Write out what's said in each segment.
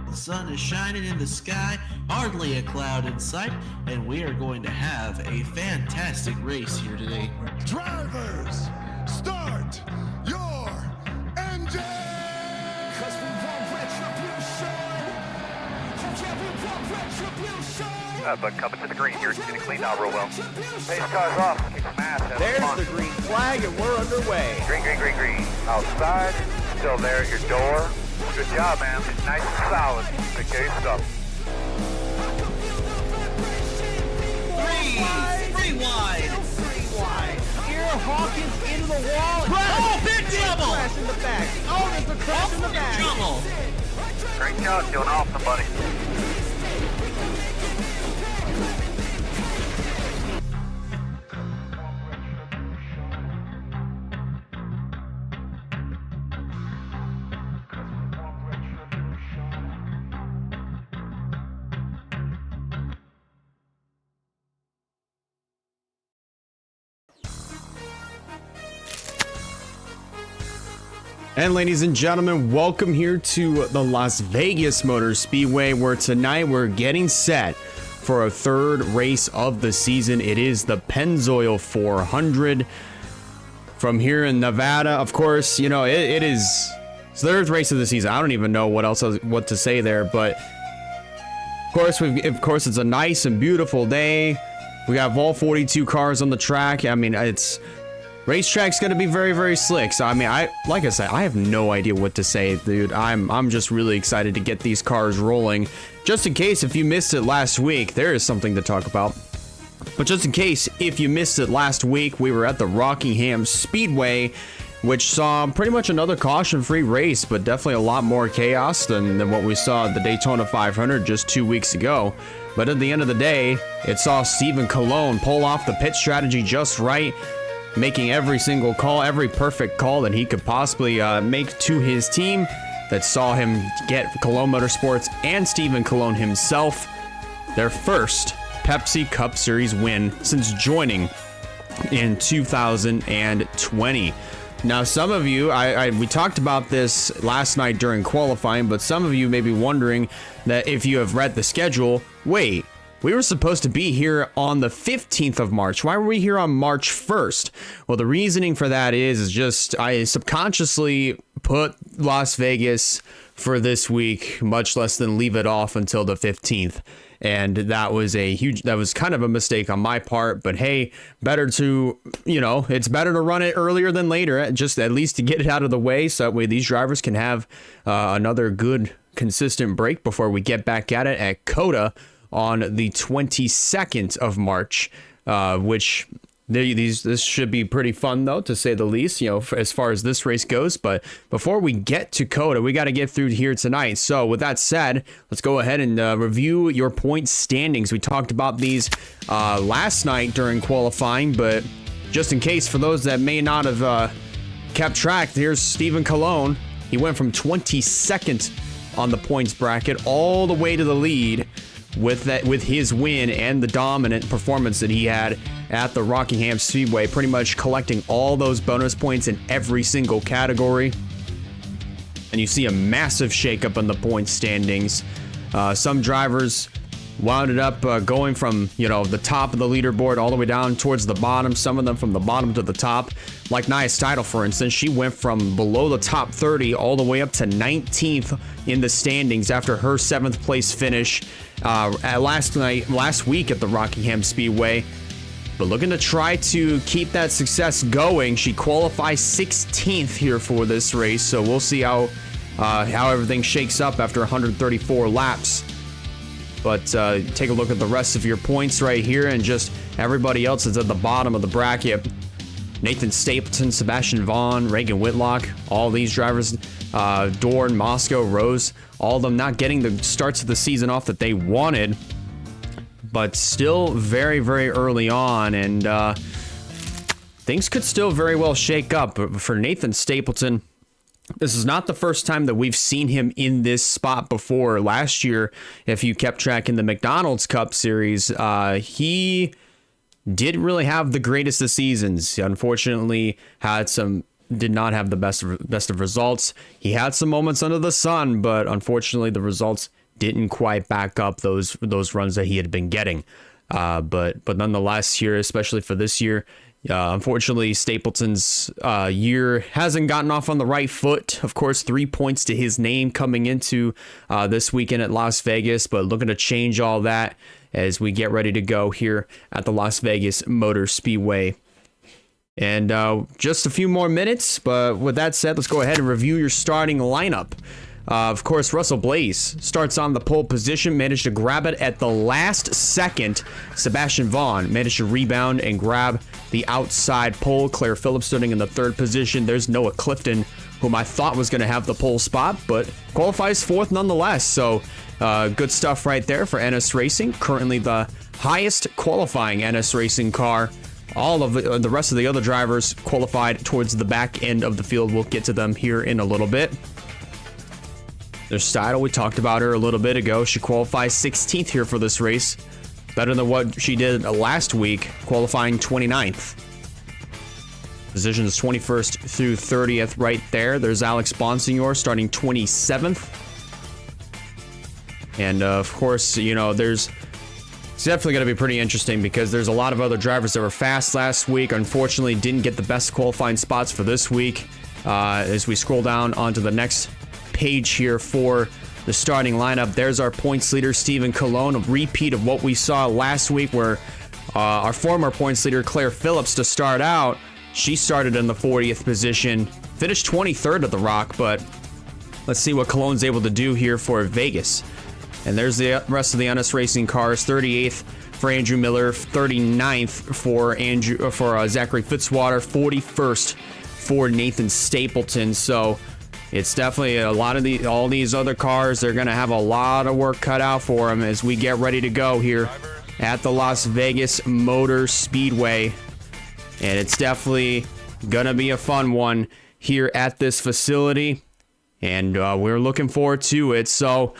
The sun is shining in the sky, hardly a cloud in sight, and we are going to have a fantastic race here today. Drivers, start your engine! Cause we want retribution. Yeah, we want retribution. But coming to the green here, it's getting cleaned out real well. Pace car's off, kick some ass. There's the green flag and we're underway. Green, green, green, green. Outside, still there at your door. Good job, man. Nice and solid. Good case stuff. Three wide. Here, Hawkins into the wall. Oh, big trouble! Crash in the back. Oh, there's a crash in the back. Trouble. Great job, doing awesome, buddy. And ladies and gentlemen, welcome here to the Las Vegas Motor Speedway, where tonight we're getting set for a third race of the season. It is the Pennzoil 400 from here in Nevada. Of course, you know, it is the third race of the season. I don't even know what to say there, but of course it's a nice and beautiful day. We have all 42 cars on the track. I mean, racetrack's gonna be very, very slick. So I mean, like I said, I have no idea what to say, dude. I'm just really excited to get these cars rolling. Just in case if you missed it last week, there is something to talk about. But just in case if you missed it last week, we were at the Rockingham Speedway, which saw pretty much another caution-free race, but definitely a lot more chaos than what we saw at the Daytona 500 just 2 weeks ago. But at the end of the day, it saw Stephen Colon pull off the pit strategy just right, making every single call, every perfect call that he could possibly make to his team, that saw him get Colon Motorsports and Stephen Colon himself their first Pepsi Cup Series win since joining in 2020. Now, some of you, we talked about this last night during qualifying, but some of you may be wondering that if you have read the schedule, wait, we were supposed to be here on the 15th of March. Why were we here on March 1st? Well, the reasoning for that is just I subconsciously put Las Vegas for this week, much less than leave it off until the 15th. And that was kind of a mistake on my part, but hey, better to, it's better to run it earlier than later, just at least to get it out of the way. So that way these drivers can have another good, consistent break before we get back at it at COTA on the 22nd of March, which this should be pretty fun, though, to say the least, as far as this race goes. But before we get to COTA, we got to get through here tonight. So with that said, let's go ahead and review your point standings. We talked about these last night during qualifying, but just in case for those that may not have kept track, here's Stephen Colon. He went from 22nd on the points bracket all the way to the lead with his win and the dominant performance that he had at the Rockingham Speedway, pretty much collecting all those bonus points in every single category. And you see a massive shakeup in the point standings. Some drivers wound up going from the top of the leaderboard all the way down towards the bottom, some of them from the bottom to the top. Like Nia Steidel, for instance, she went from below the top 30 all the way up to 19th in the standings after her 7th place finish last week at the Rockingham Speedway. But looking to try to keep that success going, she qualifies 16th here for this race, so we'll see how everything shakes up after 134 laps. But take a look at the rest of your points right here, and just everybody else is at the bottom of the bracket. Nathan Stapleton, Sebastian Vaughn, Reagan Whitlock, all these drivers, Dorn, Moscow, Rose, all of them not getting the starts of the season off that they wanted, but still very, very early on, and things could still very well shake up. But for Nathan Stapleton, this is not the first time that we've seen him in this spot before. Last year, if you kept track in the McDonald's Cup Series, he didn't really have the greatest of seasons. He unfortunately had some did not have the best of results. He had some moments under the sun, but unfortunately the results didn't quite back up those runs that he had been getting. But nonetheless, here, especially for this year, unfortunately, Stapleton's year hasn't gotten off on the right foot. Of course, 3 points to his name coming into this weekend at Las Vegas, but looking to change all that as we get ready to go here at the Las Vegas Motor Speedway. And just a few more minutes, but with that said, let's go ahead and review your starting lineup. Of course, Russell Blaze starts on the pole position, managed to grab it at the last second. Sebastian Vaughn managed to rebound and grab the outside pole. Claire Phillips starting in the third position. There's Noah Clifton, whom I thought was going to have the pole spot, but qualifies fourth nonetheless. So good stuff right there for NS Racing. Currently the highest qualifying NS Racing car. All of the rest of the other drivers qualified towards the back end of the field. We'll get to them here in a little bit. There's Steidl, we talked about her a little bit ago. She qualifies 16th here for this race. Better than what she did last week, qualifying 29th. Positions 21st through 30th right there. There's Alex Bonsignor starting 27th. And of course, you know, it's definitely going to be pretty interesting because there's a lot of other drivers that were fast last week. Unfortunately, didn't get the best qualifying spots for this week. As we scroll down onto the next page here for the starting lineup, there's our points leader Stephen Colon, a repeat of what we saw last week where our former points leader Claire Phillips, to start out, she started in the 40th position, finished 23rd at the Rock, but let's see what Colon's able to do here for Vegas. And there's the rest of the NS Racing cars. 38th for Andrew Miller, 39th for Zachary Fitzwater, 41st for Nathan Stapleton. So it's definitely a lot of all these other cars. They're going to have a lot of work cut out for them as we get ready to go here at the Las Vegas Motor Speedway. And it's definitely going to be a fun one here at this facility. And we're looking forward to it. So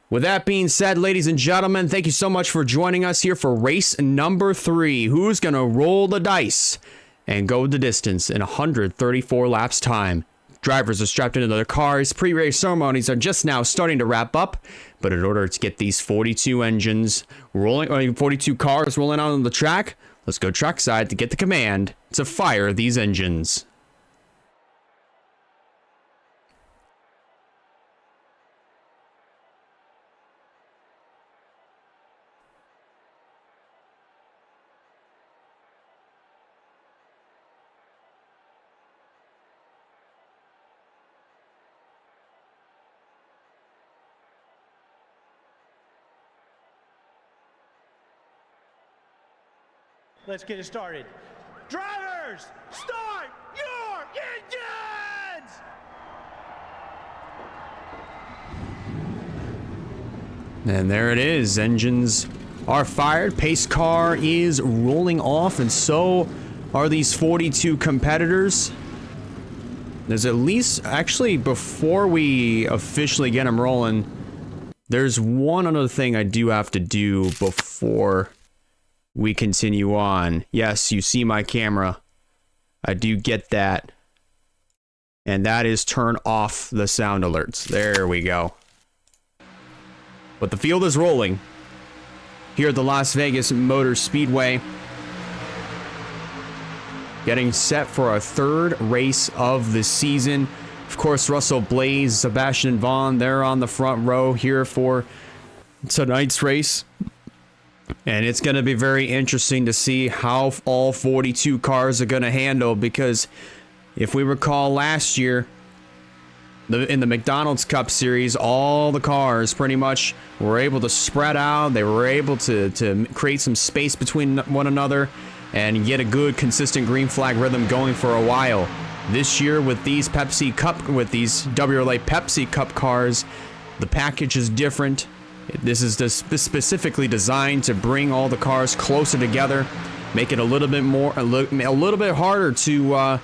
with that being said, ladies and gentlemen, thank you so much for joining us here for race number 3. Who's going to roll the dice and go the distance in 134 laps time? Drivers are strapped into their cars. Pre-race ceremonies are just now starting to wrap up. But in order to get these 42 engines rolling, 42 cars rolling out on the track, let's go trackside to get the command to fire these engines. Let's get it started. Drivers, start your engines! And there it is. Engines are fired. Pace car is rolling off, and so are these 42 competitors. There's at least, actually, before we officially get them rolling, there's one other thing I do have to do before we continue on. Yes, you see my camera. I do get that. And that is turn off the sound alerts. There we go. But the field is rolling here at the Las Vegas Motor Speedway. Getting set for our third race of the season. Of course, Russell Blaze, Sebastian Vaughn, they're on the front row here for tonight's race. And it's going to be very interesting to see how all 42 cars are going to handle, because if we recall last year, in the McDonald's Cup Series, all the cars pretty much were able to spread out. They were able to create some space between one another and get a good, consistent green flag rhythm going for a while. This year, with these WRLA Pepsi Cup cars, the package is different. This is specifically designed to bring all the cars closer together, make it a little bit harder to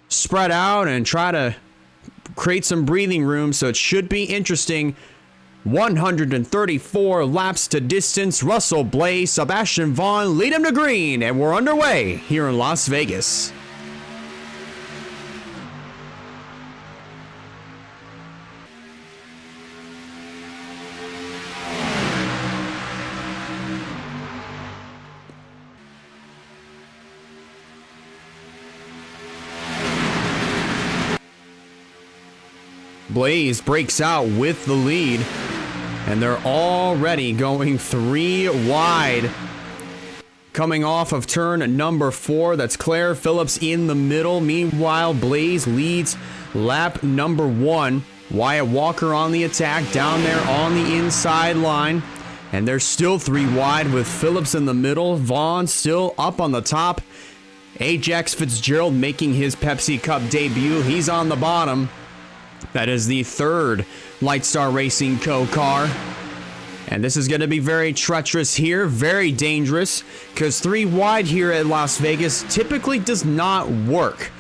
spread out and try to create some breathing room. So it should be interesting. 134 laps to distance. Russell Blaze, Sebastian Vaughn lead him to green, and we're underway here in Las Vegas. Blaze breaks out with the lead, and they're already going 3 wide. Coming off of turn number 4, that's Claire Phillips in the middle. Meanwhile, Blaze leads lap number 1. Wyatt Walker on the attack down there on the inside line. And they're still 3 wide with Phillips in the middle. Vaughn still up on the top. Ajax Fitzgerald making his Pepsi Cup debut. He's on the bottom. That is the 3rd Lightstar Racing Co. car. And this is going to be very treacherous here, very dangerous, because 3 wide here at Las Vegas typically does not work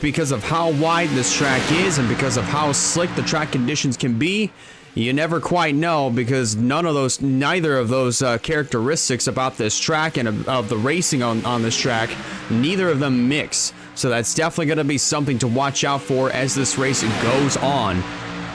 because of how wide this track is and because of how slick the track conditions can be. You never quite know, because neither of those characteristics about this track and of the racing on this track, neither of them mix. So that's definitely going to be something to watch out for as this race goes on.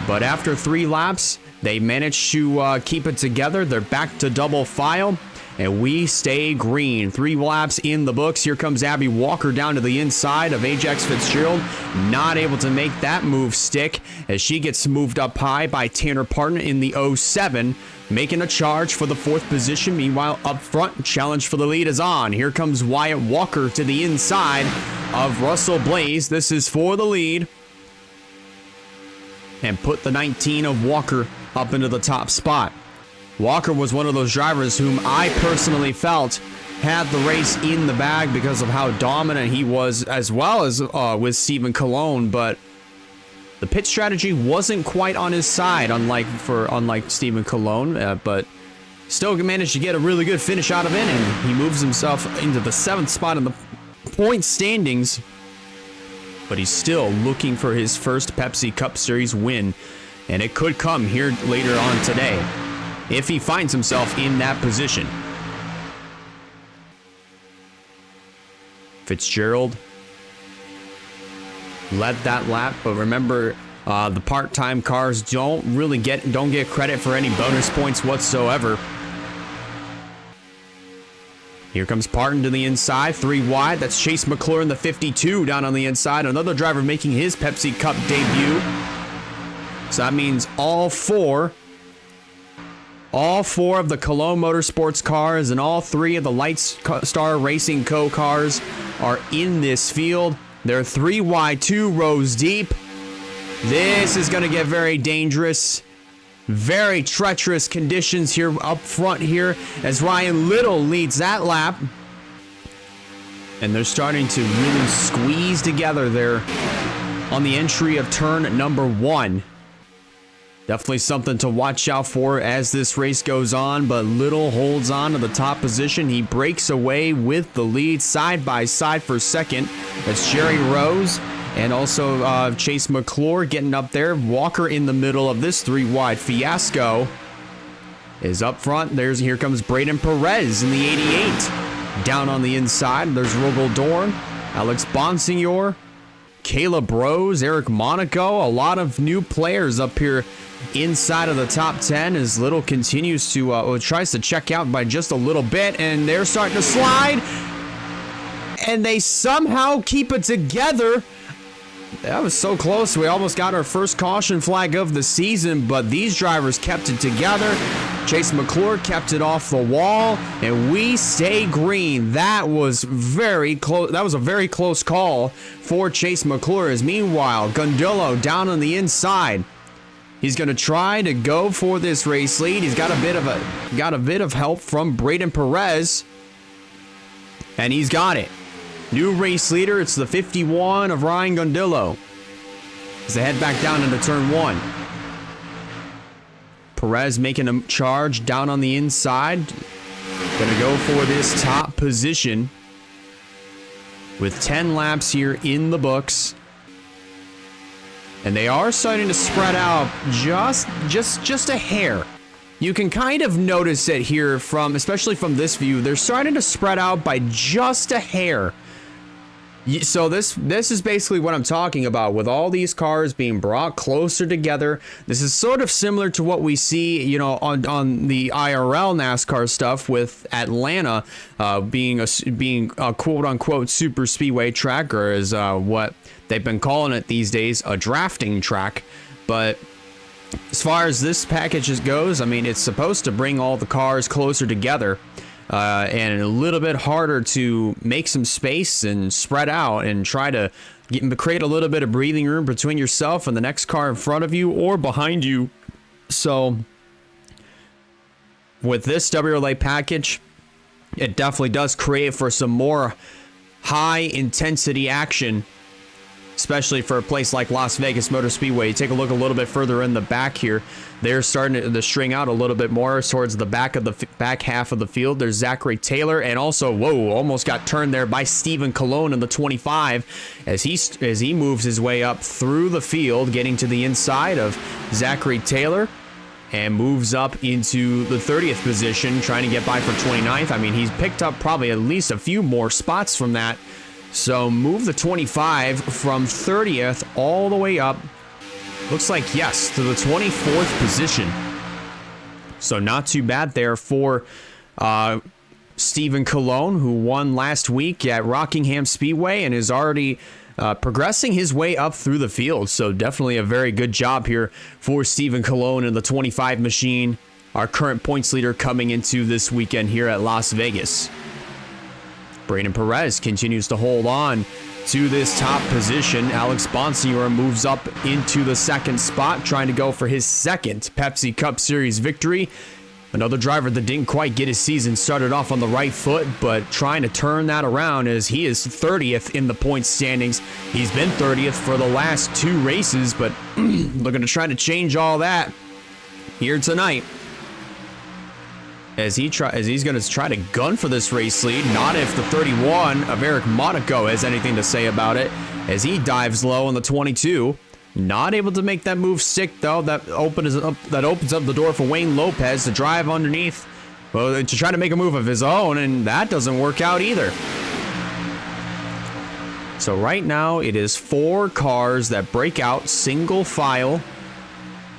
But after 3 laps, they managed to keep it together. They're back to double file, and we stay green. 3 laps in the books. Here comes Abby Walker down to the inside of Ajax Fitzgerald. Not able to make that move stick as she gets moved up high by Tanner Parton in the 07, making a charge for the 4th position. Meanwhile, up front, challenge for the lead is on. Here comes Wyatt Walker to the inside of Russell Blaze. This is for the lead, and put the 19 of Walker up into the top spot. Walker was one of those drivers whom I personally felt had the race in the bag because of how dominant he was, as well as with Stephen Colon, but the pit strategy wasn't quite on his side, unlike Stephen Colon, but still managed to get a really good finish out of it, and he moves himself into the 7th spot in the point standings. But he's still looking for his first Pepsi Cup Series win, and it could come here later on today if he finds himself in that position. Fitzgerald led that lap, but remember, the part-time cars don't get credit for any bonus points whatsoever. Here comes Parton to the inside, 3 wide. That's Chase McClure in the 52 down on the inside. Another driver making his Pepsi Cup debut. So that means all four of the Cologne Motorsports cars and all 3 of the Lightstar Racing Co. cars are in this field. They're 3 wide, 2 rows deep. This is going to get very dangerous. Very treacherous conditions here up front here as Ryan Little leads that lap. And they're starting to really squeeze together there on the entry of turn number 1. Definitely something to watch out for as this race goes on, but Little holds on to the top position. He breaks away with the lead side by side for second. That's Jerry Rose. And also Chase McClure getting up there. Walker in the middle of this 3 wide fiasco is up front. Here comes Braden Perez in the 88. Down on the inside, there's Rogel Dorn, Alex Bonsignor, Caleb Rose, Eric Monaco. A lot of new players up here inside of the top 10 as Little continues to tries to check out by just a little bit, and they're starting to slide. And they somehow keep it together. That was so close. We almost got our first caution flag of the season, but these drivers kept it together. Chase McClure kept it off the wall, and we stay green. That was very close. That was a very close call for Chase McClure. As meanwhile, Gundillo down on the inside. He's going to try to go for this race lead. He's got a bit of help from Braden Perez, and he's got it. New race leader, it's the 51 of Ryan Gundillo as they head back down into turn 1. Perez making a charge down on the inside. Gonna go for this top position with 10 laps here in the books. And they are starting to spread out just a hair. You can kind of notice it here especially from this view. They're starting to spread out by just a hair. So this is basically what I'm talking about with all these cars being brought closer together. This is sort of similar to what we see, on the IRL NASCAR stuff with Atlanta being a quote unquote super speedway track, or as what they've been calling it these days, a drafting track. But as far as this package goes, I mean, it's supposed to bring all the cars closer together and a little bit harder to make some space and spread out and try to create a little bit of breathing room between yourself and the next car in front of you or behind you. So with this WRLA package, it definitely does create for some more high intensity action, especially for a place like Las Vegas Motor Speedway. You take a look a little bit further in the back here. They're starting to string out a little bit more towards the back of the back half of the field. There's Zachary Taylor, and also, whoa, almost got turned there by Stephen Colon in the 25 as he moves his way up through the field, getting to the inside of Zachary Taylor and moves up into the 30th position, trying to get by for 29th. I mean, he's picked up probably at least a few more spots from that. So move the 25 from 30th all the way up. Looks like, yes, to the 24th position. So not too bad there for Stephen Colon, who won last week at Rockingham Speedway and is already progressing his way up through the field. So definitely a very good job here for Stephen Colon in the 25 machine, our current points leader coming into this weekend here at Las Vegas. Braden Perez continues to hold on to this top position. Alex Bonsignor moves up into the second spot, trying to go for his second Pepsi Cup Series victory. Another driver that didn't quite get his season started off on the right foot, but trying to turn that around as he is 30th in the points standings. He's been 30th for the last 2 races, but looking to try to change all that here tonight. As he's going to try to gun for this race lead. Not if the 31 of Eric Monaco has anything to say about it, as he dives low in the 22. Not able to make that move stick, though. That opens up the door for Wayne Lopez to drive underneath, well, to try to make a move of his own, and that doesn't work out either. So right now it is 4 cars that break out single file.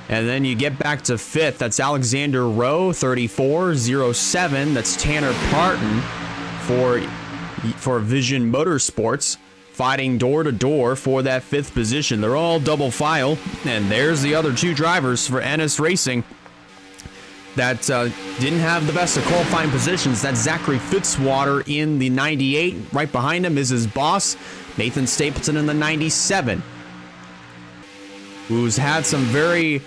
And then you get back to 5th. That's Alexander Rowe, 34-07. That's Tanner Parton for Vision Motorsports, fighting door to door for that 5th position. They're all double file. And there's the other 2 drivers for Ennis Racing that didn't have the best of qualifying positions. That's Zachary Fitzwater in the 98. Right behind him is his boss, Nathan Stapleton, in the 97. Who's had some very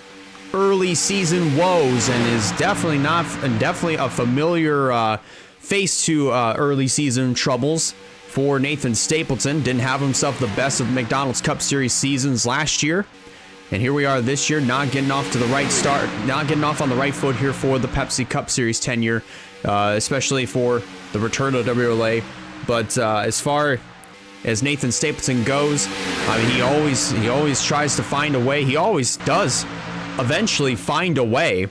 early season woes and is definitely a familiar face to early season troubles for Nathan Stapleton. Didn't have himself the best of McDonald's Cup Series seasons last year, and here we are this year, not getting off to the right start, not getting off on the right foot here for the Pepsi Cup Series tenure, especially for the return of WRLA. But as far as Nathan Stapleton goes, I mean, he always tries to find a way. He always does eventually find a way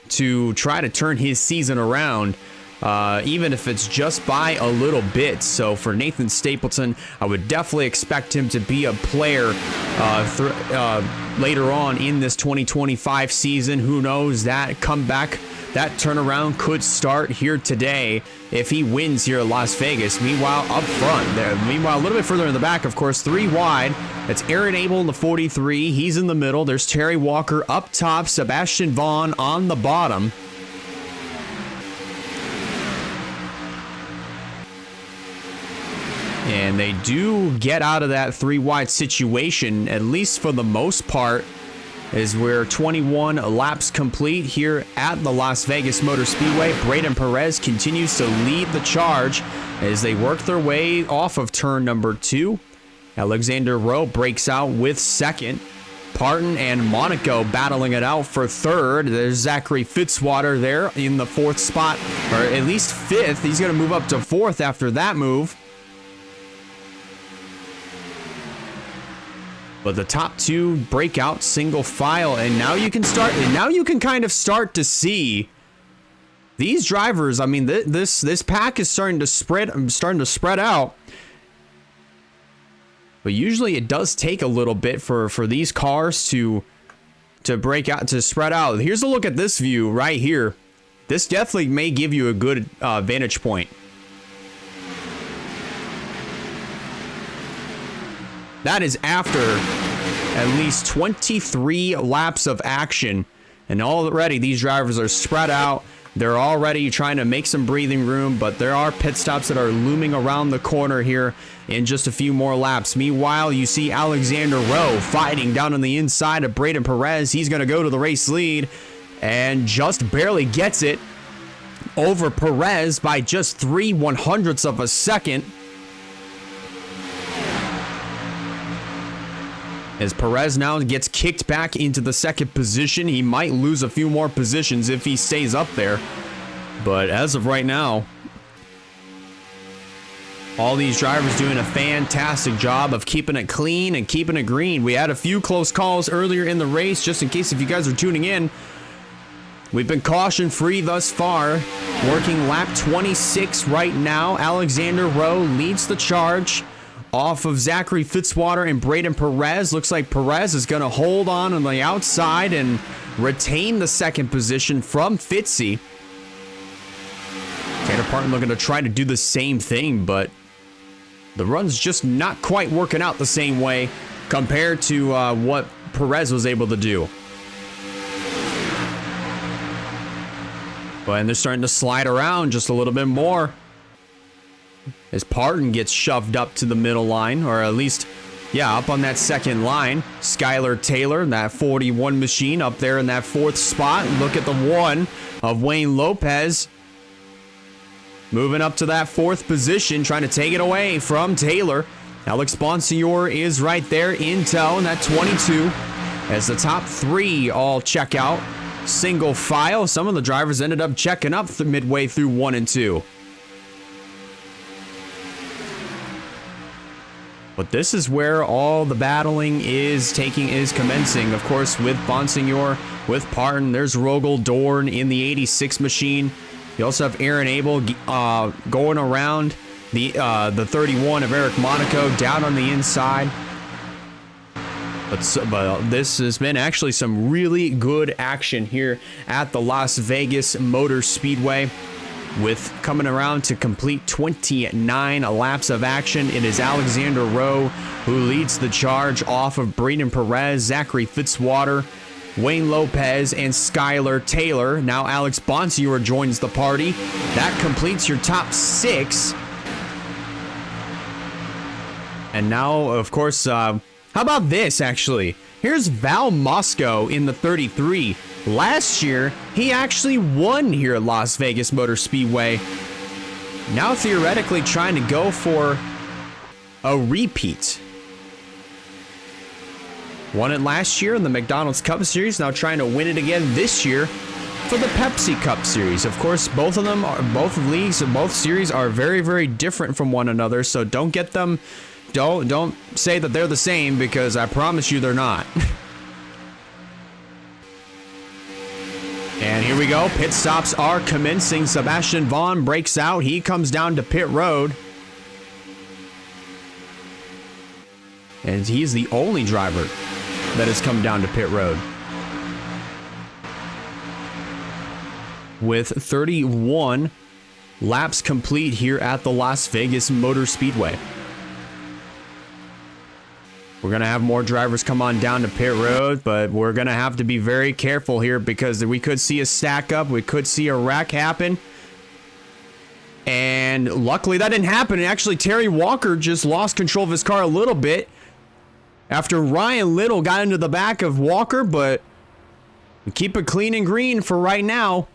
to try to turn his season around, even if it's just by a little bit. So for Nathan Stapleton, I would definitely expect him to be a player later on in this 2025 season. Who knows, that comeback, that turnaround could start here today if he wins here at Las Vegas. Meanwhile, up front there, a little bit further in the back, of course, 3 wide. That's Aaron Abel in the 43. He's in the middle. There's Terry Walker up top. Sebastian Vaughn on the bottom. And they do get out of that 3 wide situation, at least for the most part, as we're 21 laps complete here at the Las Vegas Motor Speedway. Braden Perez continues to lead the charge as they work their way off of turn number 2. Alexander Rowe breaks out with 2nd. Parton and Monaco battling it out for 3rd. There's Zachary Fitzwater there in the 4th spot, or at least 5th. He's going to move up to 4th after that move. But the top 2 break out single file, and now you can kind of start to see these drivers. I mean, this pack is starting to spread out. But usually it does take a little bit for these cars to break out, to spread out. Here's a look at this view right here. This definitely may give you a good vantage point. That is after at least 23 laps of action. And already these drivers are spread out. They're already trying to make some breathing room, but there are pit stops that are looming around the corner here in just a few more laps. Meanwhile, you see Alexander Rowe fighting down on the inside of Braden Perez. He's going to go to the race lead and just barely gets it over Perez by just 0.03 of a second. As Perez now gets kicked back into the second position. He might lose a few more positions if he stays up there. But as of right now, all these drivers doing a fantastic job of keeping it clean and keeping it green. We had a few close calls earlier in the race, just in case if you guys are tuning in. We've been caution free thus far. Working lap 26 right now. Alexander Rowe leads the charge off of Zachary Fitzwater and Braden Perez. Looks like Perez is going to hold on the outside and retain the second position from Fitzy. Tanner Parton looking to try to do the same thing, but the run's just not quite working out the same way compared to what Perez was able to do. And they're starting to slide around just a little bit more as Parton gets shoved up to the middle line, or at least, yeah, up on that second line. Skylar Taylor, that 41 machine, up there in that fourth spot. Look at the one of Wayne Lopez moving up to that fourth position, trying to take it away from Taylor. Alex Bonsignor is right there in tow in that 22 as the top three all check out. Single file. Some of the drivers ended up checking up midway through 1 and 2. But this is where all the battling is commencing. Of course, with Bonsignor, with Parton, there's Rogel Dorn in the 86 machine. You also have Aaron Abel going around the 31 of Eric Monaco down on the inside. But this has been actually some really good action here at the Las Vegas Motor Speedway. With coming around to complete 29 laps of action, it is Alexander Rowe who leads the charge off of Braden Perez, Zachary Fitzwater, Wayne Lopez, and Skylar Taylor. Now Alex Bonsignor joins the party. That completes your top 6. And now, of course, how about this, actually? Here's Val Mosco in the 33. Last year, he actually won here at Las Vegas Motor Speedway. Now theoretically trying to go for a repeat. Won it last year in the McDonald's Cup Series, now trying to win it again this year for the Pepsi Cup Series. Of course, both leagues and both series are very, very different from one another, so don't get them... Don't say that they're the same, because I promise you they're not. And here we go. Pit stops are commencing. Sebastian Vaughn breaks out. He comes down to pit road. And he's the only driver that has come down to pit road. With 31 laps complete here at the Las Vegas Motor Speedway. We're going to have more drivers come on down to pit road, but we're going to have to be very careful here because we could see a stack up. We could see a wreck happen. And luckily that didn't happen. And actually, Terry Walker just lost control of his car a little bit after Ryan Little got into the back of Walker, but we keep it clean and green for right now.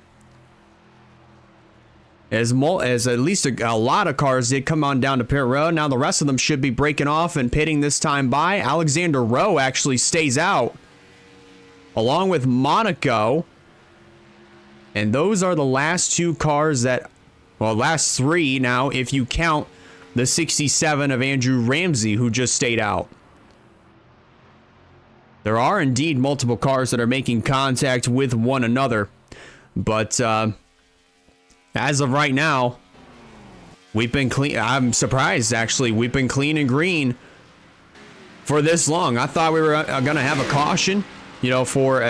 As at least a lot of cars did come on down to pit road. Now the rest of them should be breaking off and pitting this time by. Alexander Rowe actually stays out, along with Monaco. And those are the last two cars that, well, last three now, if you count the 67 of Andrew Ramsey, who just stayed out. There are indeed multiple cars that are making contact with one another. But, as of right now, we've been clean. I'm surprised, actually. We've been clean and green for this long. I thought we were going to have a caution, you know, for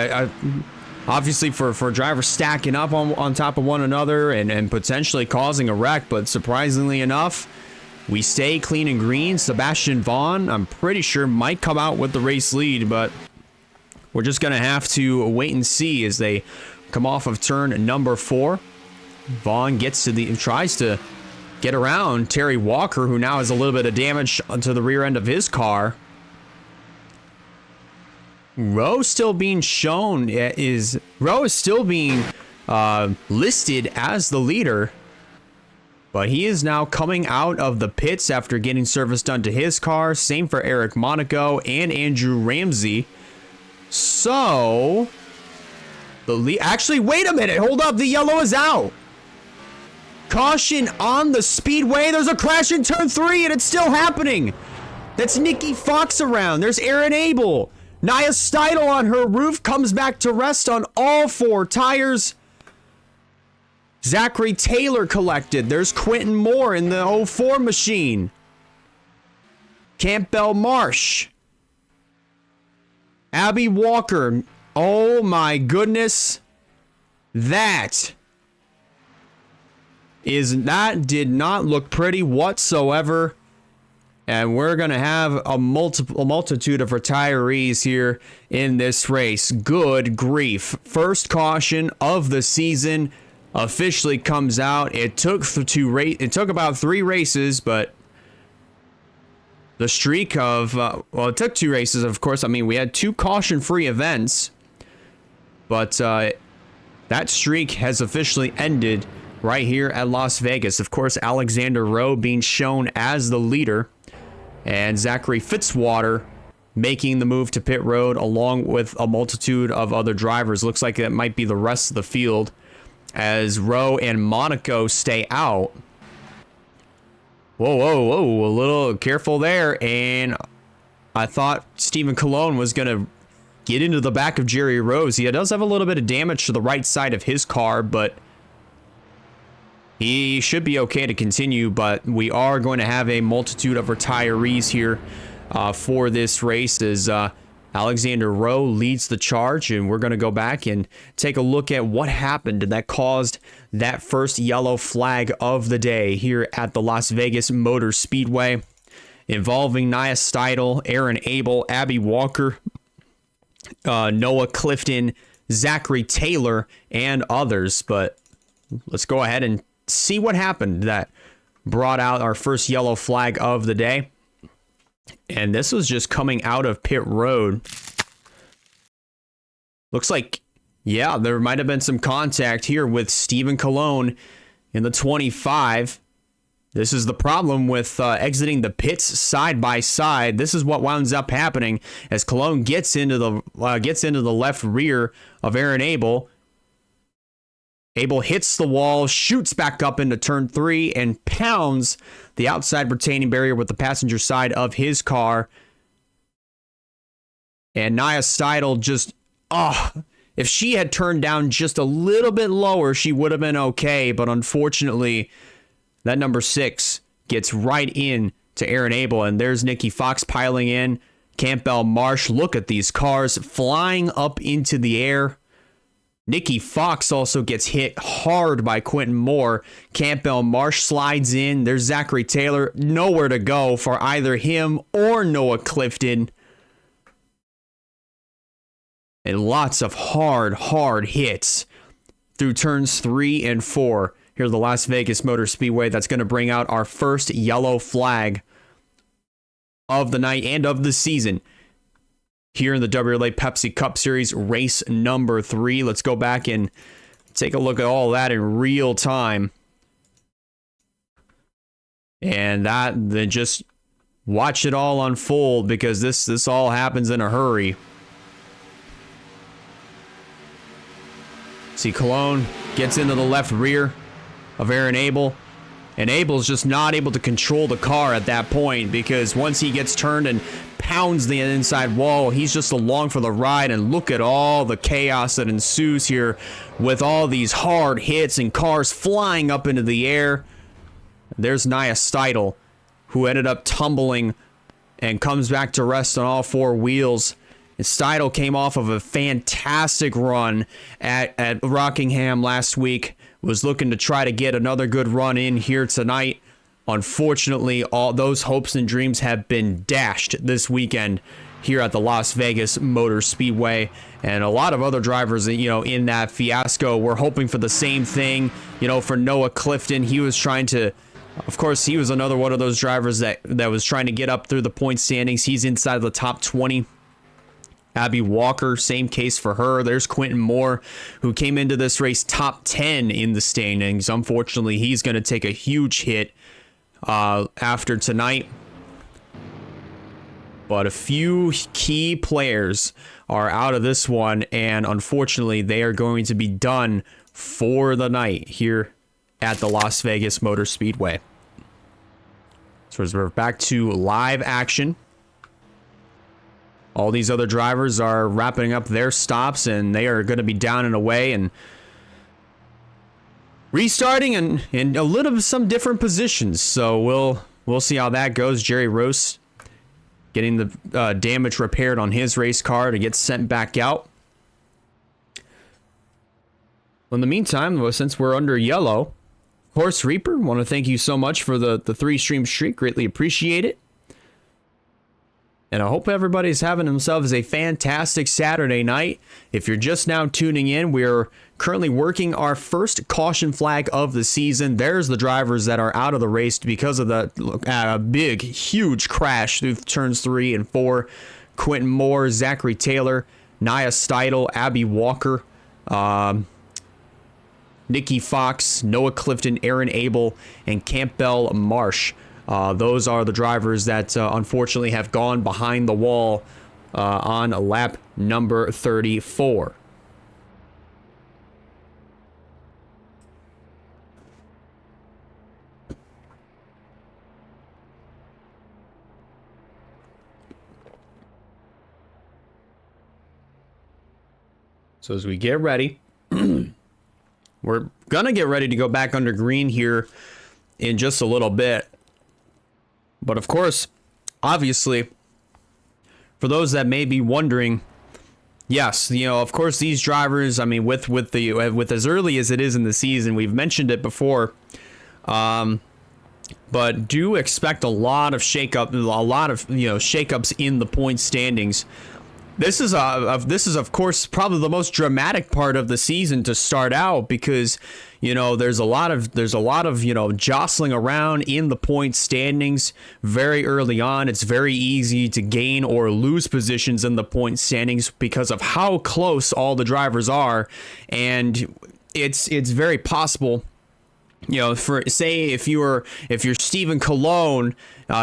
obviously for drivers stacking up on top of one another and potentially causing a wreck. But surprisingly enough, we stay clean and green. Sebastian Vaughn, I'm pretty sure, might come out with the race lead, but we're just going to have to wait and see as they come off of turn number 4. Vaughn tries to get around Terry Walker, who now has a little bit of damage to the rear end of his car. Rowe still being shown Rowe is still being listed as the leader, but he is now coming out of the pits after getting service done to his car. Same for Eric Monaco and Andrew Ramsey. So actually, wait a minute, hold up, the yellow is out. Caution on the speedway. There's a crash in turn 3 and it's still happening. That's Nikki Fox around. There's Aaron Abel. Nia Steidel on her roof comes back to rest on all 4 tires. Zachary Taylor collected. There's Quentin Moore in the 04 machine. Campbell Marsh. Abby Walker. Oh my goodness. That did not look pretty whatsoever. And we're going to have a multitude of retirees here in this race. Good grief. First caution of the season officially comes out. It took about 3 races, but the streak of, it took 2 races, of course. I mean, we had 2 caution-free events, but that streak has officially ended right here at Las Vegas. Of course, Alexander Rowe being shown as the leader, and Zachary Fitzwater making the move to pit road along with a multitude of other drivers. Looks like it might be the rest of the field as Rowe and Monaco stay out. Whoa, a little careful there. And I thought Stephen Colon was going to get into the back of Jerry Rose. He does have a little bit of damage to the right side of his car, but he should be okay to continue. But we are going to have a multitude of retirees here for this race as Alexander Rowe leads the charge, and we're going to go back and take a look at what happened that caused that first yellow flag of the day here at the Las Vegas Motor Speedway, involving Nia Steidel, Aaron Abel, Abby Walker, Noah Clifton, Zachary Taylor, and others. But let's go ahead and see what happened that brought out our first yellow flag of the day. And this was just coming out of pit road. Looks like, yeah, there might have been some contact here with Stephen Colon in the 25. This is the problem with exiting the pits side by side. This is what winds up happening as Colon gets into the left rear of Aaron Abel. Abel hits the wall, shoots back up into turn 3, and pounds the outside retaining barrier with the passenger side of his car. And Nia Steidel just, if she had turned down just a little bit lower, she would have been okay. But unfortunately, that number 6 gets right in to Aaron Abel. And there's Nikki Fox piling in. Campbell Marsh, look at these cars flying up into the air. Nikki Fox also gets hit hard by Quentin Moore. Campbell Marsh slides in. There's Zachary Taylor. Nowhere to go for either him or Noah Clifton. And lots of hard hits through turns 3 and 4 here at the Las Vegas Motor Speedway. That's going to bring out our first yellow flag of the night and of the season here in the WRLA Pepsi Cup Series, race number 3. Let's go back and take a look at all that in real time. And then just watch it all unfold, because this all happens in a hurry. See, Colon gets into the left rear of Aaron Abel. And Abel's just not able to control the car at that point, because once he gets turned and pounds the inside wall, he's just along for the ride. And look at all the chaos that ensues here with all these hard hits and cars flying up into the air. There's Nia Steidel, who ended up tumbling and comes back to rest on all 4 wheels. And Steidel came off of a fantastic run at Rockingham last week. Was looking to try to get another good run in here tonight. unfortunately, all those hopes and dreams have been dashed this weekend here at the Las Vegas Motor Speedway. And a lot of other drivers, in that fiasco were hoping for the same thing. For Noah Clifton, he was trying to, of course, he was another one of those drivers that was trying to get up through the point standings. He's inside the top 20. Abby Walker, same case for her. There's Quentin Moore, who came into this race top 10 in the standings. Unfortunately, he's going to take a huge hit after tonight. But a few key players are out of this one, and unfortunately, they are going to be done for the night here at the Las Vegas Motor Speedway. So as we're back to live action, all these other drivers are wrapping up their stops, and they are going to be down and away and restarting in a little some different positions. So we'll see how that goes. Jerry Rose getting the damage repaired on his race car to get sent back out. In the meantime, since we're under yellow, Horse Reaper, want to thank you so much for the 3-stream streak. Greatly appreciate it. And I hope everybody's having themselves a fantastic Saturday night. If you're just now tuning in, we're currently working our first caution flag of the season. There's the drivers that are out of the race because of the big, huge crash through turns 3 and 4. Quentin Moore, Zachary Taylor, Nia Steidel, Abby Walker, Nikki Fox, Noah Clifton, Aaron Abel, and Campbell Marsh. Those are the drivers that unfortunately have gone behind the wall on lap number 34. So as we get ready, we're going to get ready to go back under green here in just a little bit. But of course, obviously, for those that may be wondering, yes, of course, these drivers, I mean, with as early as it is in the season, we've mentioned it before, but do expect a lot of shakeups in the point standings. This is of course probably the most dramatic part of the season to start out, because there's a lot of jostling around in the point standings very early on. It's very easy to gain or lose positions in the point standings because of how close all the drivers are, and it's very possible. For say if you're Stephen Colon,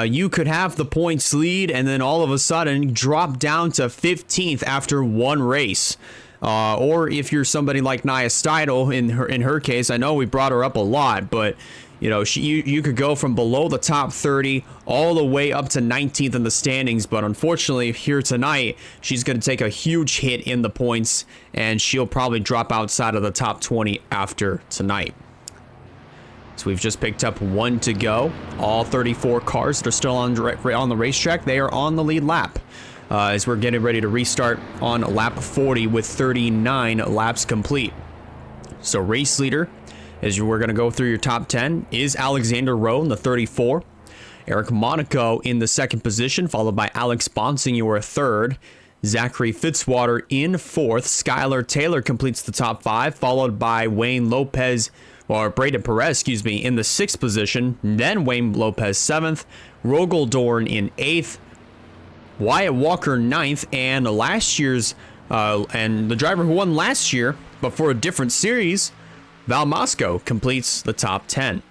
you could have the points lead and then all of a sudden drop down to 15th after one race. Or if you're somebody like Nia Steidel, in her case, I know we brought her up a lot, but you could go from below the top 30 all the way up to 19th in the standings. But unfortunately, here tonight, she's going to take a huge hit in the points, and she'll probably drop outside of the top 20 after tonight. So we've just picked up one to go. All 34 cars that are still on the racetrack, they are on the lead lap. As we're getting ready to restart on lap 40 with 39 laps complete. So race leader, as we're going to go through your top 10, is Alexander Rowe in the 34. Eric Monaco in the second position, followed by Alex Bonsignor third. Zachary Fitzwater in fourth. Skylar Taylor completes the top 5, followed by Braden Perez, in the 6th position. Then Wayne Lopez 7th. Rogel Dorn in 8th. Wyatt Walker 9th. And last year's, and the driver who won last year, but for a different series, Val Mosco completes the top 10.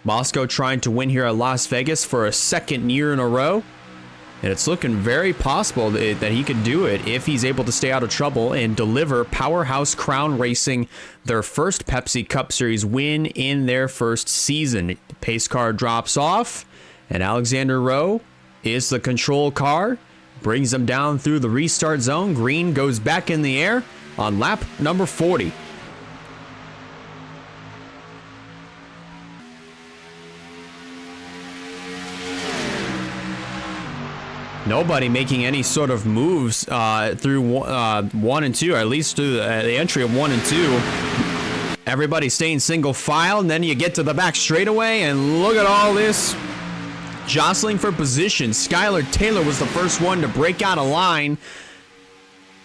Mosco trying to win here at Las Vegas for a second year in a row. And it's looking very possible that he could do it if he's able to stay out of trouble and deliver Powerhouse Crown Racing their first Pepsi Cup Series win in their first season. The pace car drops off, and Alexander Rowe is the control car, brings them down through the restart zone. Green goes back in the air on lap number 40. Nobody making any sort of moves through 1 and 2, or at least through the entry of 1 and 2. Everybody staying single file, and then you get to the back straightaway, and look at all this jostling for position. Skylar Taylor was the first one to break out of line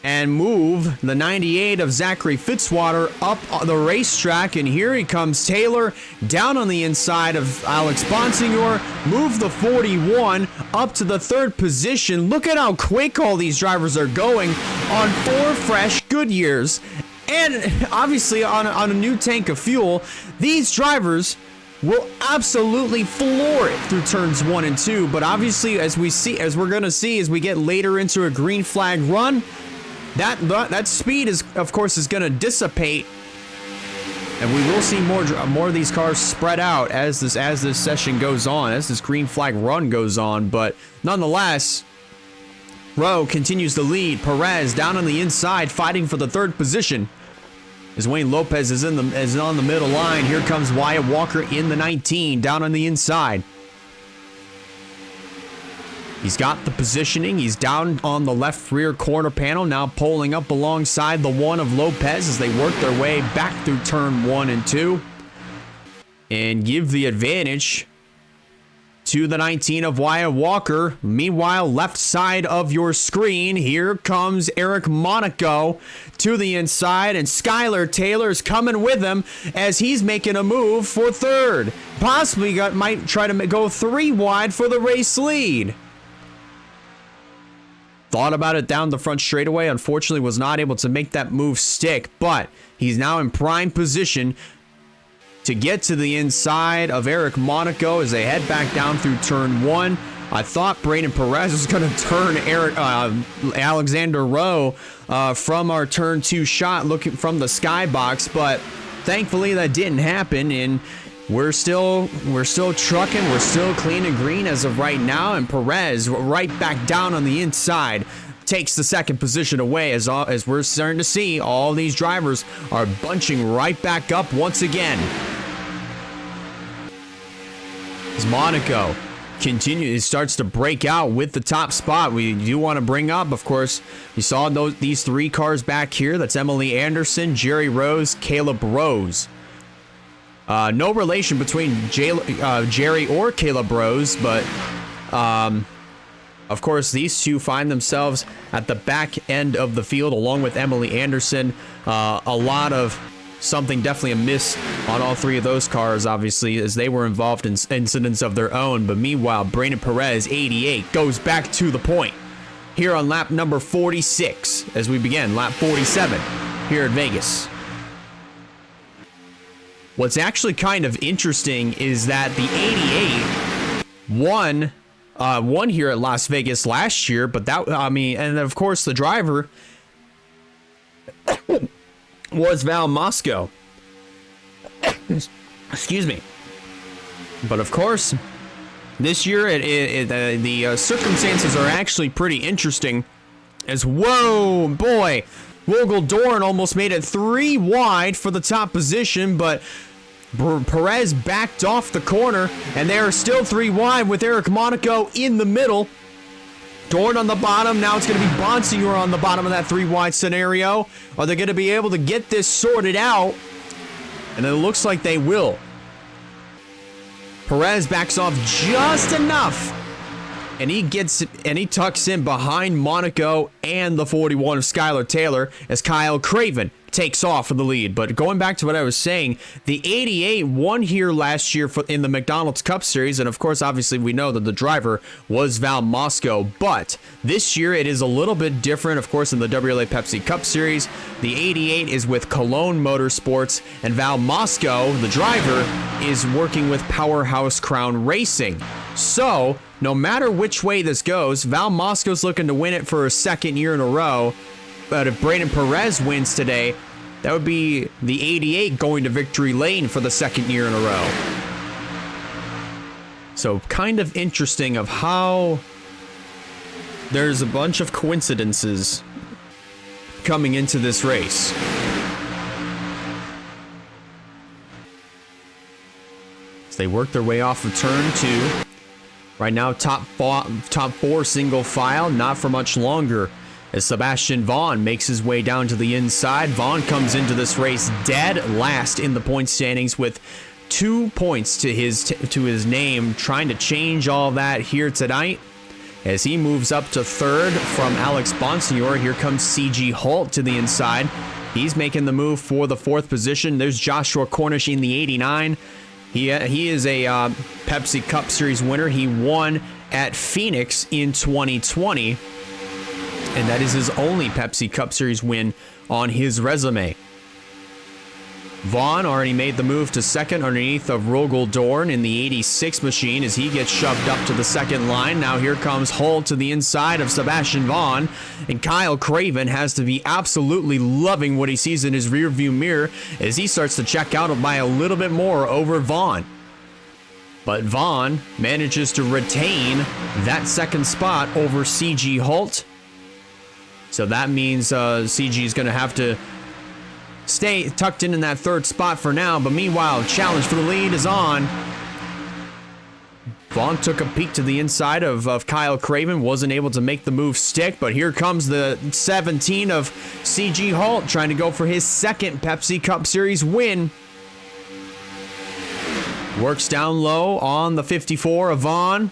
and move the 98 of Zachary Fitzwater up the racetrack. And here he comes, Taylor down on the inside of Alex Bonsignor, move the 41 up to the third position. Look at how quick all these drivers are going on 4 fresh Goodyears. And obviously on a new tank of fuel, these drivers will absolutely floor it through turns 1 and 2. But obviously, as we're going to see as we get later into a green flag run, that speed is, of course, is going to dissipate, and we will see more of these cars spread out as this session goes on, as this green flag run goes on. But nonetheless, Rowe continues to lead. Perez down on the inside, fighting for the third position, as Wayne Lopez is on the middle line. Here comes Wyatt Walker in the 19, down on the inside. He's got the positioning. He's down on the left rear corner panel, now pulling up alongside the 1 of Lopez as they work their way back through turn 1 and 2 and give the advantage to the 19 of Wyatt Walker. Meanwhile, left side of your screen, here comes Eric Monaco to the inside, and Skylar Taylor is coming with him as he's making a move for third. Possibly might try to go 3 wide for the race lead. Thought about it down the front straightaway. Unfortunately, was not able to make that move stick, but he's now in prime position to get to the inside of Eric Monaco as they head back down through turn 1. I thought Braden Perez was going to turn Alexander Rowe from our turn 2 shot looking from the skybox, but thankfully that didn't happen, and we're still trucking. We're still clean and green as of right now, and Perez right back down on the inside takes the second position away as we're starting to see all these drivers are bunching right back up once again. As Monaco continues, starts to break out with the top spot. We do want to bring up, of course, you saw these 3 cars back here. That's Emily Anderson, Jerry Rose, Caleb Rose. No relation between Jerry or Caleb Rose, but of course these two find themselves at the back end of the field along with Emily Anderson. A lot of something definitely amiss on all 3 of those cars, obviously, as they were involved in incidents of their own. But meanwhile, Brandon Perez, 88, goes back to the point here on lap number 46 as we begin lap 47 here at Vegas. What's actually kind of interesting is that the 88 won here at Las Vegas last year, but and of course the driver was Val Mosco. Excuse me. But of course, this year the circumstances are actually pretty interesting. As whoa, boy, Vogel Dorn almost made it 3 wide for the top position, but Perez backed off the corner, and they are still 3 wide with Eric Monaco in the middle. Dorn on the bottom. Now it's going to be Bonsignor on the bottom of that 3 wide scenario. Are they going to be able to get this sorted out? And it looks like they will. Perez backs off just enough, and he tucks in behind Monaco and the 41 of Skylar Taylor as Kyle Craven takes off for the lead. But going back to what I was saying, the 88 won here last year in the McDonald's Cup Series, and of course, obviously, we know that the driver was Val Mosco, but this year it is a little bit different. Of course, in the WRLA Pepsi Cup Series, the 88 is with Cologne Motorsports, and Val Mosco, the driver, is working with Powerhouse Crown Racing. So, no matter which way this goes, Val Mosco's looking to win it for a 2nd year in a row. But if Brandon Perez wins today, that would be the 88 going to victory lane for the 2nd year in a row. So kind of interesting of how there's a bunch of coincidences coming into this race. As they work their way off of turn 2. Right now, top 4 single file, not for much longer as Sebastian Vaughn makes his way down to the inside. Vaughn comes into this race dead last in the point standings with 2 points to his name, trying to change all that here tonight as he moves up to third from Alex Bonsignor. Here comes CG Holt to the inside. He's making the move for the 4th position. There's Joshua Cornish in the 89. He is a Pepsi Cup Series winner. He won at Phoenix in 2020, and that is his only Pepsi Cup Series win on his resume. Vaughn already made the move to second underneath of Rogel Dorn in the 86 machine as he gets shoved up to the second line. Now here comes Holt to the inside of Sebastian Vaughn, and Kyle Craven has to be absolutely loving what he sees in his rearview mirror as he starts to check out by a little bit more over Vaughn. But Vaughn manages to retain that second spot over CG Holt. So that means CG is going to have to stay tucked in that 3rd spot for now, but meanwhile, challenge for the lead is on. Vaughn took a peek to the inside of Kyle Craven, wasn't able to make the move stick, but here comes the 17 of CG Holt trying to go for his 2nd Pepsi Cup Series win. Works down low on the 54 of Vaughn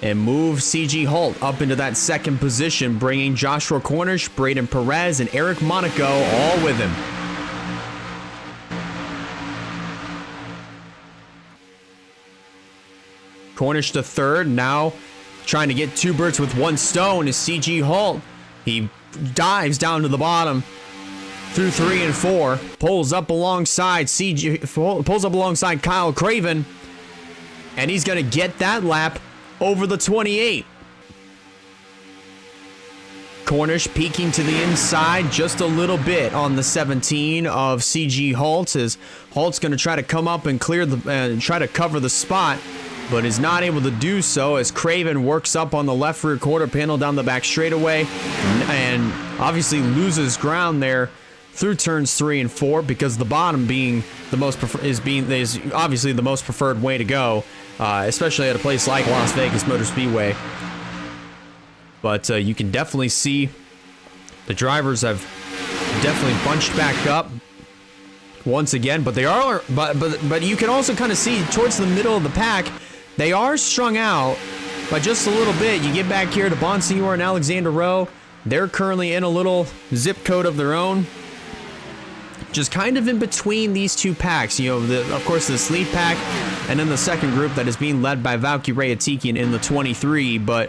and moves CG Holt up into that 2nd position, bringing Joshua Cornish, Braden Perez, and Eric Monaco all with him. Cornish to 3rd, now trying to get 2 birds with 1 stone is CG Holt. He dives down to the bottom through 3 and 4, pulls up alongside Kyle Craven, and he's going to get that lap over the 28. Cornish peeking to the inside just a little bit on the 17 of CG Holt as Holt's going to try to come up and clear try to cover the spot, but is not able to do so as Craven works up on the left rear quarter panel down the back straightaway and obviously loses ground there through turns 3 and 4 because the bottom being the most is obviously the most preferred way to go. Especially at a place like Las Vegas Motor Speedway. But you can definitely see the drivers have definitely bunched back up once again, but they are, but you can also kind of see towards the middle of the pack, they are strung out by just a little bit. You get back here to Bonsignor and Alexander Rowe. They're currently in a little zip code of their own. Just kind of in between these 2 packs, you know, of course, this lead pack, and then the 2nd group that is being led by Valkyrie Atikian in the 23, but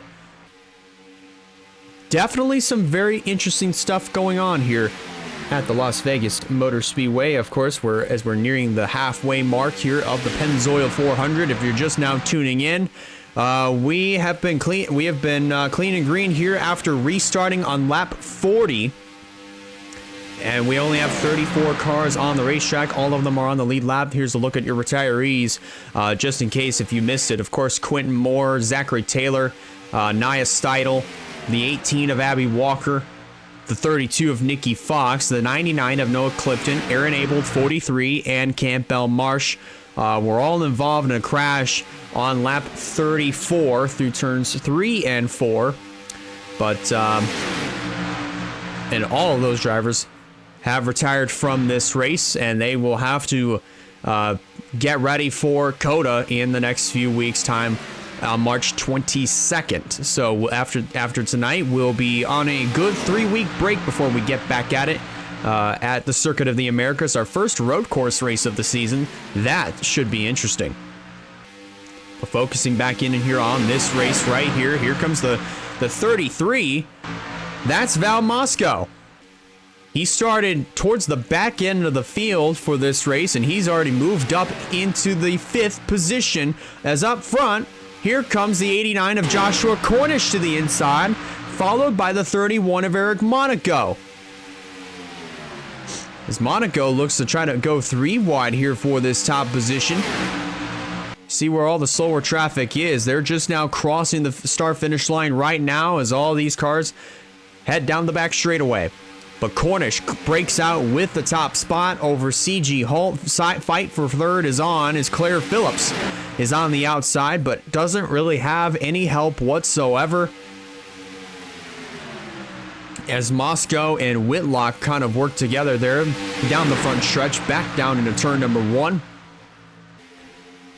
definitely some very interesting stuff going on here at the Las Vegas Motor Speedway. Of course, as we're nearing the halfway mark here of the Pennzoil 400. If you're just now tuning in, we have been clean and green here after restarting on lap 40. And we only have 34 cars on the racetrack. All of them are on the lead lap. Here's a look at your retirees, just in case if you missed it. Of course, Quentin Moore, Zachary Taylor, Nia Steidel, the 18 of Abby Walker, the 32 of Nikki Fox, the 99 of Noah Clifton, Aaron Abel, 43, and Campbell Marsh. We're all involved in a crash on lap 34 through turns 3 and 4. But, and all of those drivers have retired from this race, and they will have to get ready for COTA in the next few weeks' time on March 22nd. So after tonight, we'll be on a good 3-week break before we get back at it at the Circuit of the Americas, our first road course race of the season. That should be interesting. But focusing back in here on this race right here, here comes the 33. That's Val Moscow. He started towards the back end of the field for this race, and he's already moved up into the 5th position. As up front, here comes the 89 of Joshua Cornish to the inside, followed by the 31 of Eric Monaco. As Monaco looks to try to go 3 wide here for this top position. See where all the slower traffic is. They're just now crossing the start-finish line right now as all these cars head down the back straightaway. But Cornish breaks out with the top spot over CG Holt. Fight for 3rd is on as Claire Phillips is on the outside, but doesn't really have any help whatsoever. as Moscow and Whitlock kind of work together there down the front stretch, back down into turn number 1.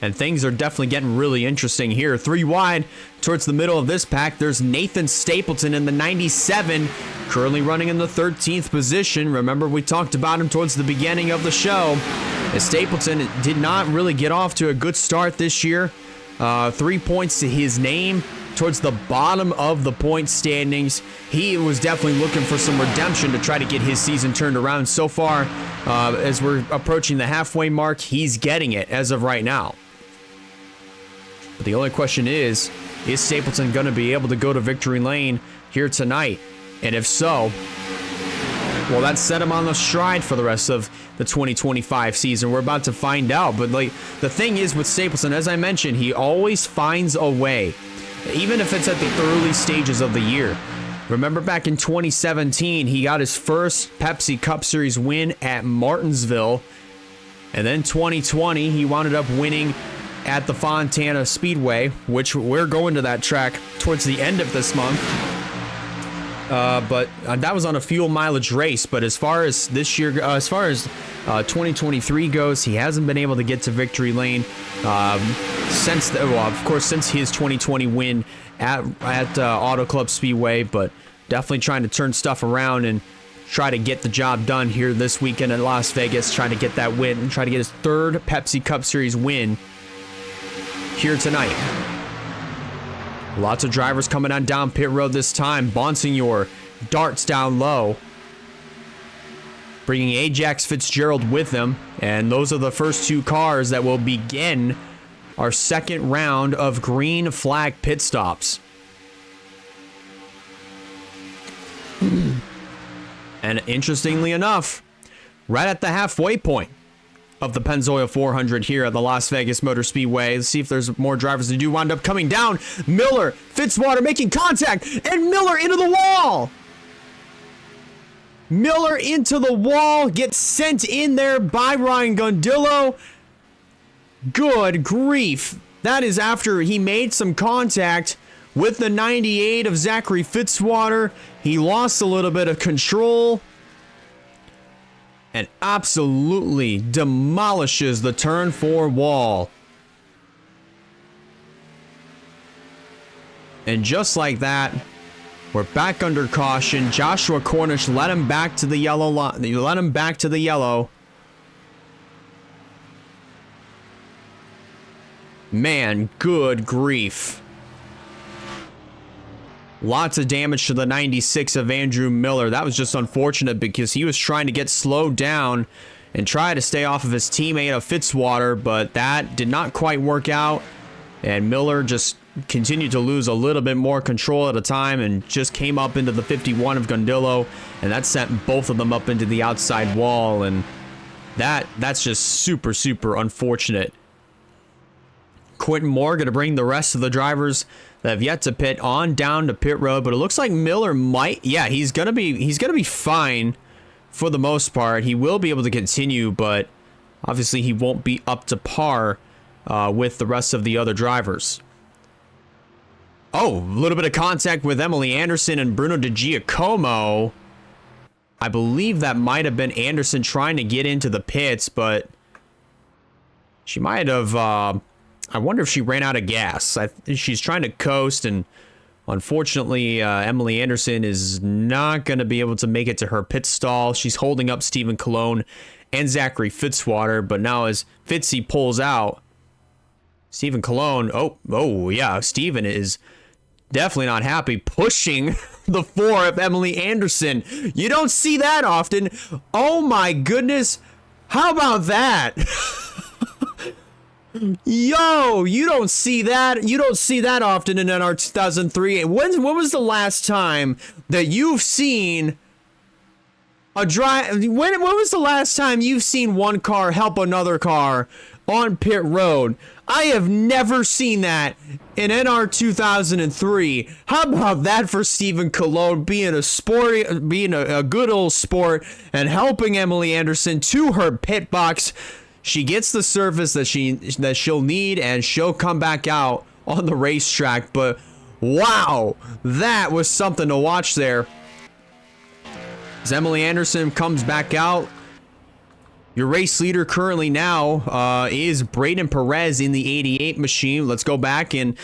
And things are definitely getting really interesting here. 3 wide towards the middle of this pack. There's Nathan Stapleton in the 97, currently running in the 13th position. Remember, we talked about him towards the beginning of the show. As Stapleton did not really get off to a good start this year. 3 points to his name towards the bottom of the point standings. He was definitely looking for some redemption to try to get his season turned around. So far, as we're approaching the halfway mark, he's getting it as of right now. But the only question is Stapleton going to be able to go to victory lane here tonight? And if so, well, that set him on the stride for the rest of the 2025 season. We're about to find out. But like, the thing is with Stapleton, as I mentioned, he always finds a way, even if it's at the early stages of the year. Remember back in 2017, he got his first Pepsi Cup Series win at Martinsville. And then 2020, he wound up winning at the Fontana Speedway, which we're going to that track towards the end of this month. But that was on a fuel mileage race. But as far as this year, as far as 2023 goes, he hasn't been able to get to victory lane since his 2020 win at Auto Club Speedway. But definitely trying to turn stuff around and try to get the job done here this weekend in Las Vegas, trying to get that win and try to get his 3rd Pepsi Cup Series win here tonight. Lots of drivers coming on down pit road this time. Bonsignor darts down low, bringing Ajax Fitzgerald with them. And those are the first 2 cars that will begin our second round of green flag pit stops. And interestingly enough, right at the halfway point of the Pennzoil 400 here at the Las Vegas Motor Speedway. Let's see if there's more drivers that do wind up coming down. Miller, Fitzwater making contact, and Miller into the wall. Miller into the wall, gets sent in there by Ryan Gundillo. Good grief. That is after he made some contact with the 98 of Zachary Fitzwater. He lost a little bit of control and absolutely demolishes the turn 4 wall. And just like that, we're back under caution. Joshua Cornish led him back to the yellow line. Let him back to the yellow. Man, good grief. Lots of damage to the 96 of Andrew Miller. That was just unfortunate because he was trying to get slowed down and try to stay off of his teammate of Fitzwater, but that did not quite work out. And Miller just continued to lose a little bit more control at a time and just came up into the 51 of Gundillo, and that sent both of them up into the outside wall, and that's just super, super unfortunate. Quentin Moore going to bring the rest of the drivers that have yet to pit on down to pit road, but it looks like Miller might, yeah, he's gonna be fine for the most part. He will be able to continue, but obviously he won't be up to par with the rest of the other drivers. Oh, a little bit of contact with Emily Anderson and Bruno Di Giacomo. I believe that might have been Anderson trying to get into the pits, but she might have. I wonder if she ran out of gas. She's trying to coast, and unfortunately, Emily Anderson is not going to be able to make it to her pit stall. She's holding up Stephen Colon and Zachary Fitzwater, but now as Fitzy pulls out, Stephen Colon, oh yeah, Stephen is definitely not happy, pushing the 4 of Emily Anderson. You don't see that often. Oh my goodness. How about that? Yo, you don't see that. You don't see that often in NR 2003. When was the last time that you've seen a drive? When was the last time you've seen one car help another car on pit road? I have never seen that in NR 2003. How about that for Stephen Colon being a good old sport and helping Emily Anderson to her pit box. She gets the surface that she'll need, and she'll come back out on the racetrack. But wow, that was something to watch there. As Emily Anderson comes back out, your race leader currently now is Braden Perez in the 88 machine. Let's go back and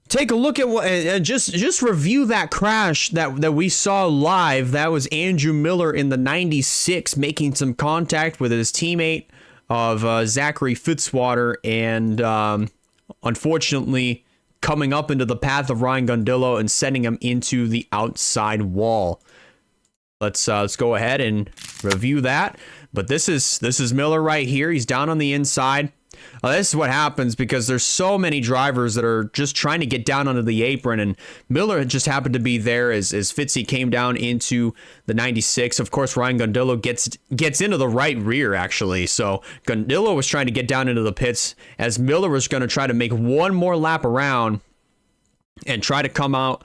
take a look at what, and just review that crash that we saw live. That was Andrew Miller in the 96 making some contact with his teammate of Zachary Fitzwater, and unfortunately coming up into the path of Ryan Gundillo and sending him into the outside wall. Let's go ahead and review that. But this is Miller right here. He's down on the inside. This is what happens because there's so many drivers that are just trying to get down onto the apron, and Miller just happened to be there as Fitzy came down into the 96. Of course, Ryan Gundillo gets into the right rear, actually. So Gundillo was trying to get down into the pits as Miller was going to try to make one more lap around and try to come out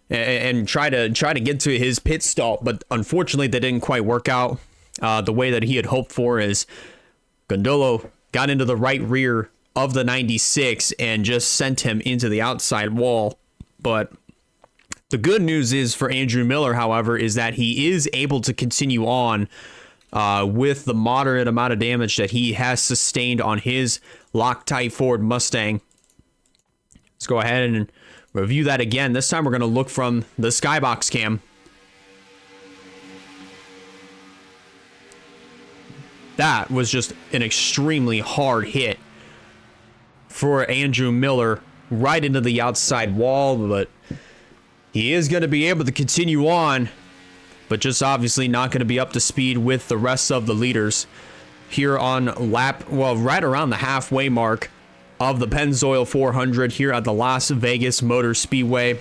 and try to get to his pit stop, but unfortunately that didn't quite work out the way that he had hoped for, as Gundillo got into the right rear of the 96 and just sent him into the outside wall. But the good news is for Andrew Miller, however, is that he is able to continue on with the moderate amount of damage that he has sustained on his Loctite Ford Mustang. Let's go ahead and review that again. This time we're going to look from the skybox cam. That was just an extremely hard hit for Andrew Miller right into the outside wall, but he is going to be able to continue on, but just obviously not going to be up to speed with the rest of the leaders here on right around the halfway mark of the Pennzoil 400 here at the Las Vegas Motor Speedway.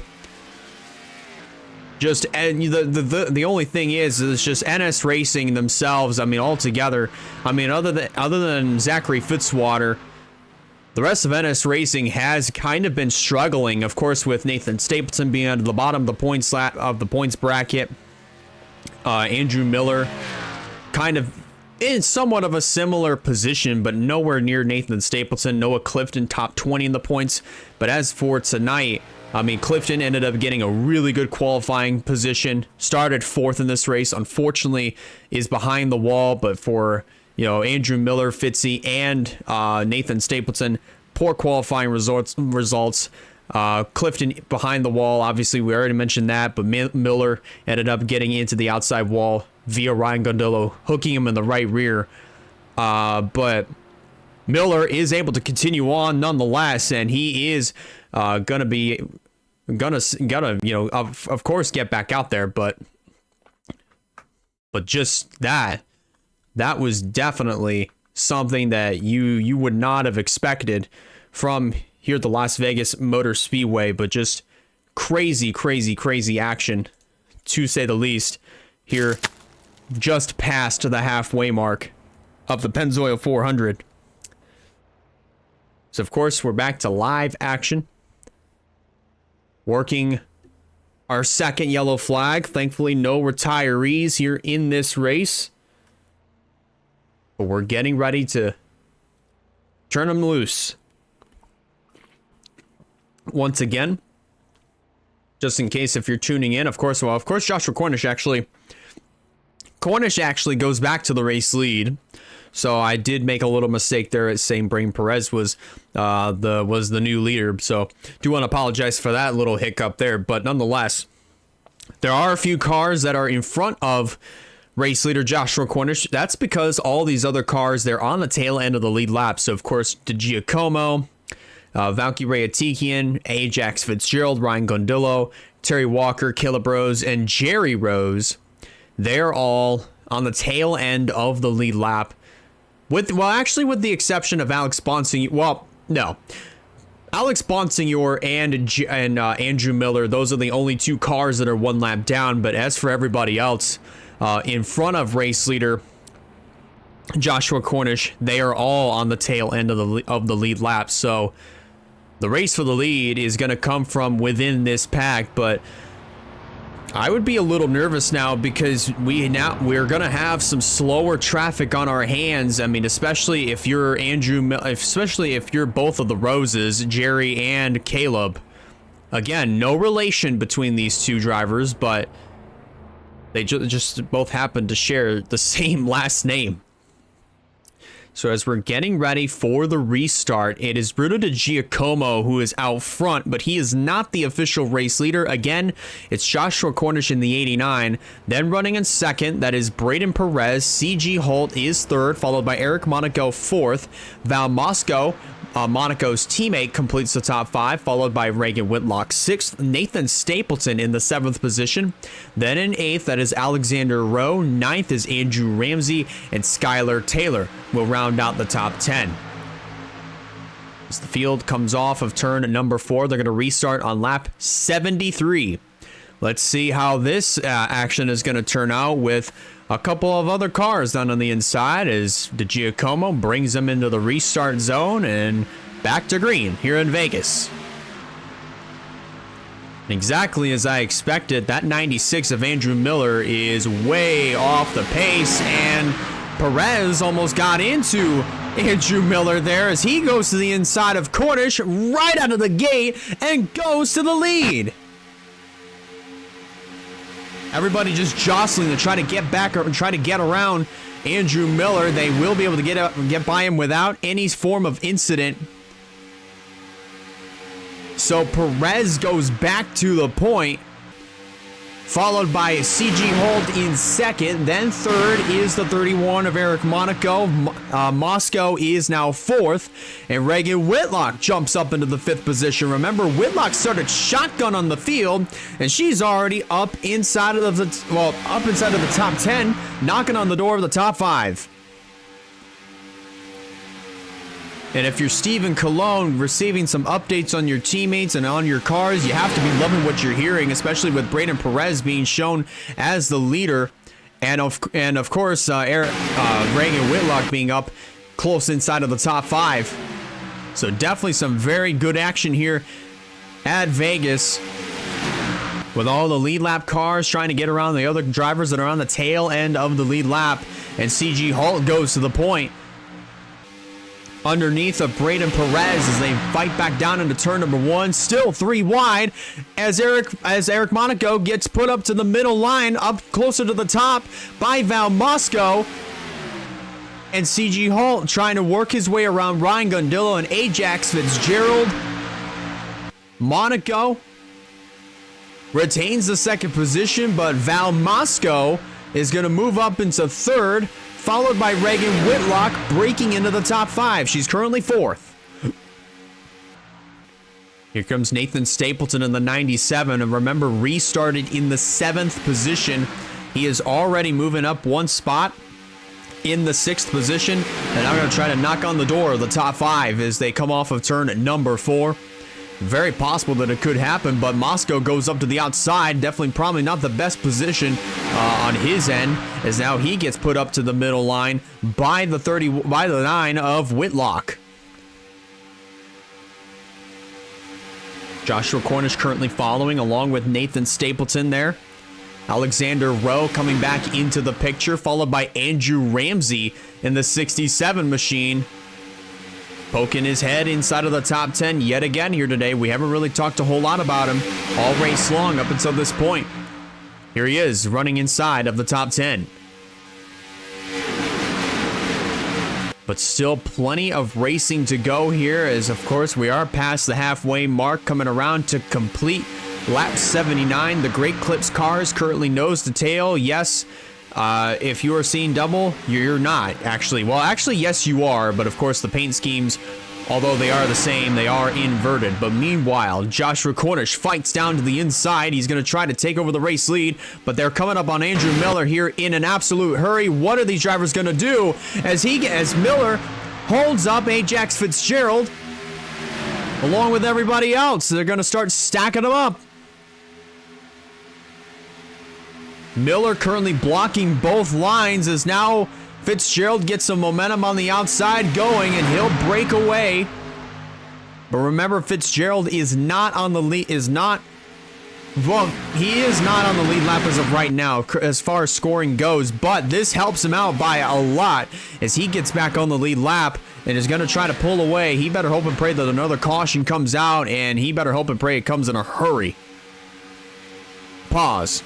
Just, and the only thing is just NS Racing themselves. I mean, altogether, I mean, other than Zachary Fitzwater, the rest of NS Racing has kind of been struggling. Of course, with Nathan Stapleton being at the bottom of the points bracket, Andrew Miller kind of in somewhat of a similar position, but nowhere near Nathan Stapleton. Noah Clifton top 20 in the points. But as for tonight, I mean, Clifton ended up getting a really good qualifying position, started fourth in this race, unfortunately is behind the wall, but for, you know, Andrew Miller, Fitzy, and Nathan Stapleton, poor qualifying results. Clifton behind the wall, obviously we already mentioned that, but Miller ended up getting into the outside wall via Ryan Gundillo, hooking him in the right rear. But Miller is able to continue on nonetheless, and he is gonna you know, of course get back out there, but just that was definitely something that you would not have expected from here at the Las Vegas Motor Speedway, but just crazy action, to say the least, here just past the halfway mark of the Pennzoil 400. So of course we're back to live action, working our second yellow flag. Thankfully no retirees here in this race, but we're getting ready to turn them loose once again. Just in case if you're tuning in, of course Joshua Cornish actually goes back to the race lead. So I did make a little mistake there at saying Braden Perez was the new leader. So do want to apologize for that little hiccup there, but nonetheless, there are a few cars that are in front of race leader Joshua Cornish. That's because all these other cars, they're on the tail end of the lead lap. So of course, DeGiacomo, Valkyrie Atikian, Ajax Fitzgerald, Ryan Gundillo, Terry Walker, Caleb Rose, and Jerry Rose, they're all on the tail end of the lead lap. With the exception of Alex Bonsignor. Well, no. Alex Bonsignor and Andrew Miller, those are the only two cars that are one lap down. But as for everybody else, in front of race leader Joshua Cornish, they are all on the tail end of the lead lap. So the race for the lead is going to come from within this pack, but I would be a little nervous now because we're going to have some slower traffic on our hands. I mean, especially if you're especially if you're both of the Roses, Jerry and Caleb. Again, no relation between these two drivers, but They just both happen to share the same last name. So as we're getting ready for the restart, it is Bruno Di Giacomo who is out front, but he is not the official race leader. Again, it's Joshua Cornish in the 89. Then running in second, that is Braden Perez. CG Holt is third, followed by Eric Monaco fourth. Val Mosco, Monaco's teammate, completes the top 5, followed by Reagan Whitlock 6th. Nathan Stapleton in the 7th position. Then in 8th, that is Alexander Rowe. 9th is Andrew Ramsey, and Skylar Taylor will round out the top 10. As the field comes off of turn number 4, they're going to restart on lap 73. Let's see how this action is going to turn out with a couple of other cars down on the inside as Di Giacomo brings them into the restart zone and back to green here in Vegas. Exactly as I expected, that 96 of Andrew Miller is way off the pace, and Perez almost got into Andrew Miller there as he goes to the inside of Cornish right out of the gate and goes to the lead. Everybody just jostling to try to get back and try to get around Andrew Miller. They will be able to get by him without any form of incident. So Perez goes back to the point, followed by CG Holt in second. Then third is the 31 of Eric Monaco. Moscow is now fourth, and Reagan Whitlock jumps up into the 5th position. Remember, Whitlock started shotgun on the field, and she's already up inside of the top 10, knocking on the door of the top 5. And if you're Steven Colon, receiving some updates on your teammates and on your cars, you have to be loving what you're hearing, especially with Braden Perez being shown as the leader, and of course Reagan Whitlock being up close inside of the top 5. So definitely some very good action here at Vegas, with all the lead lap cars trying to get around the other drivers that are on the tail end of the lead lap, and CG Holt goes to the point underneath of Braden Perez as they fight back down into turn number 1, still 3 wide as Eric Monaco gets put up to the middle line, up closer to the top by Val Mosco, and CG Holt trying to work his way around Ryan Gondillo and Ajax Fitzgerald. Monaco retains the 2nd position, but Val Mosco is going to move up into 3rd, followed by Reagan Whitlock breaking into the top 5. She's currently 4th. Here comes Nathan Stapleton in the 97, and remember, restarted in the 7th position. He is already moving up 1 spot in the 6th position, and I'm going to try to knock on the door of the top 5 as they come off of turn number 4. Very possible that it could happen, but Moscow goes up to the outside. Definitely probably not the best position on his end, as now he gets put up to the middle line by the 9 of Whitlock. Joshua Cornish currently following, along with Nathan Stapleton there. Alexander Rowe coming back into the picture, followed by Andrew Ramsey in the 67 machine, poking his head inside of the top 10 yet again here today. We haven't really talked a whole lot about him all race long up until this point. Here he is, running inside of the top 10. But still plenty of racing to go here, as of course we are past the halfway mark, coming around to complete lap 79. The Great Clips cars currently nose to tail. Yes, if you are seeing double, you're not actually. Well, actually, yes, you are. But of course, the paint schemes, although they are the same, they are inverted. But meanwhile, Joshua Cornish fights down to the inside. He's going to try to take over the race lead, but they're coming up on Andrew Miller here in an absolute hurry. What are these drivers going to do as Miller holds up Ajax Fitzgerald along with everybody else? They're going to start stacking them up. Miller currently blocking both lines as now Fitzgerald gets some momentum on the outside going, and he'll break away. But remember, Fitzgerald is not on the lead, he is not on the lead lap as of right now as far as scoring goes, but this helps him out by a lot as he gets back on the lead lap and is going to try to pull away. He better hope and pray that another caution comes out, and he better hope and pray it comes in a hurry. Pause.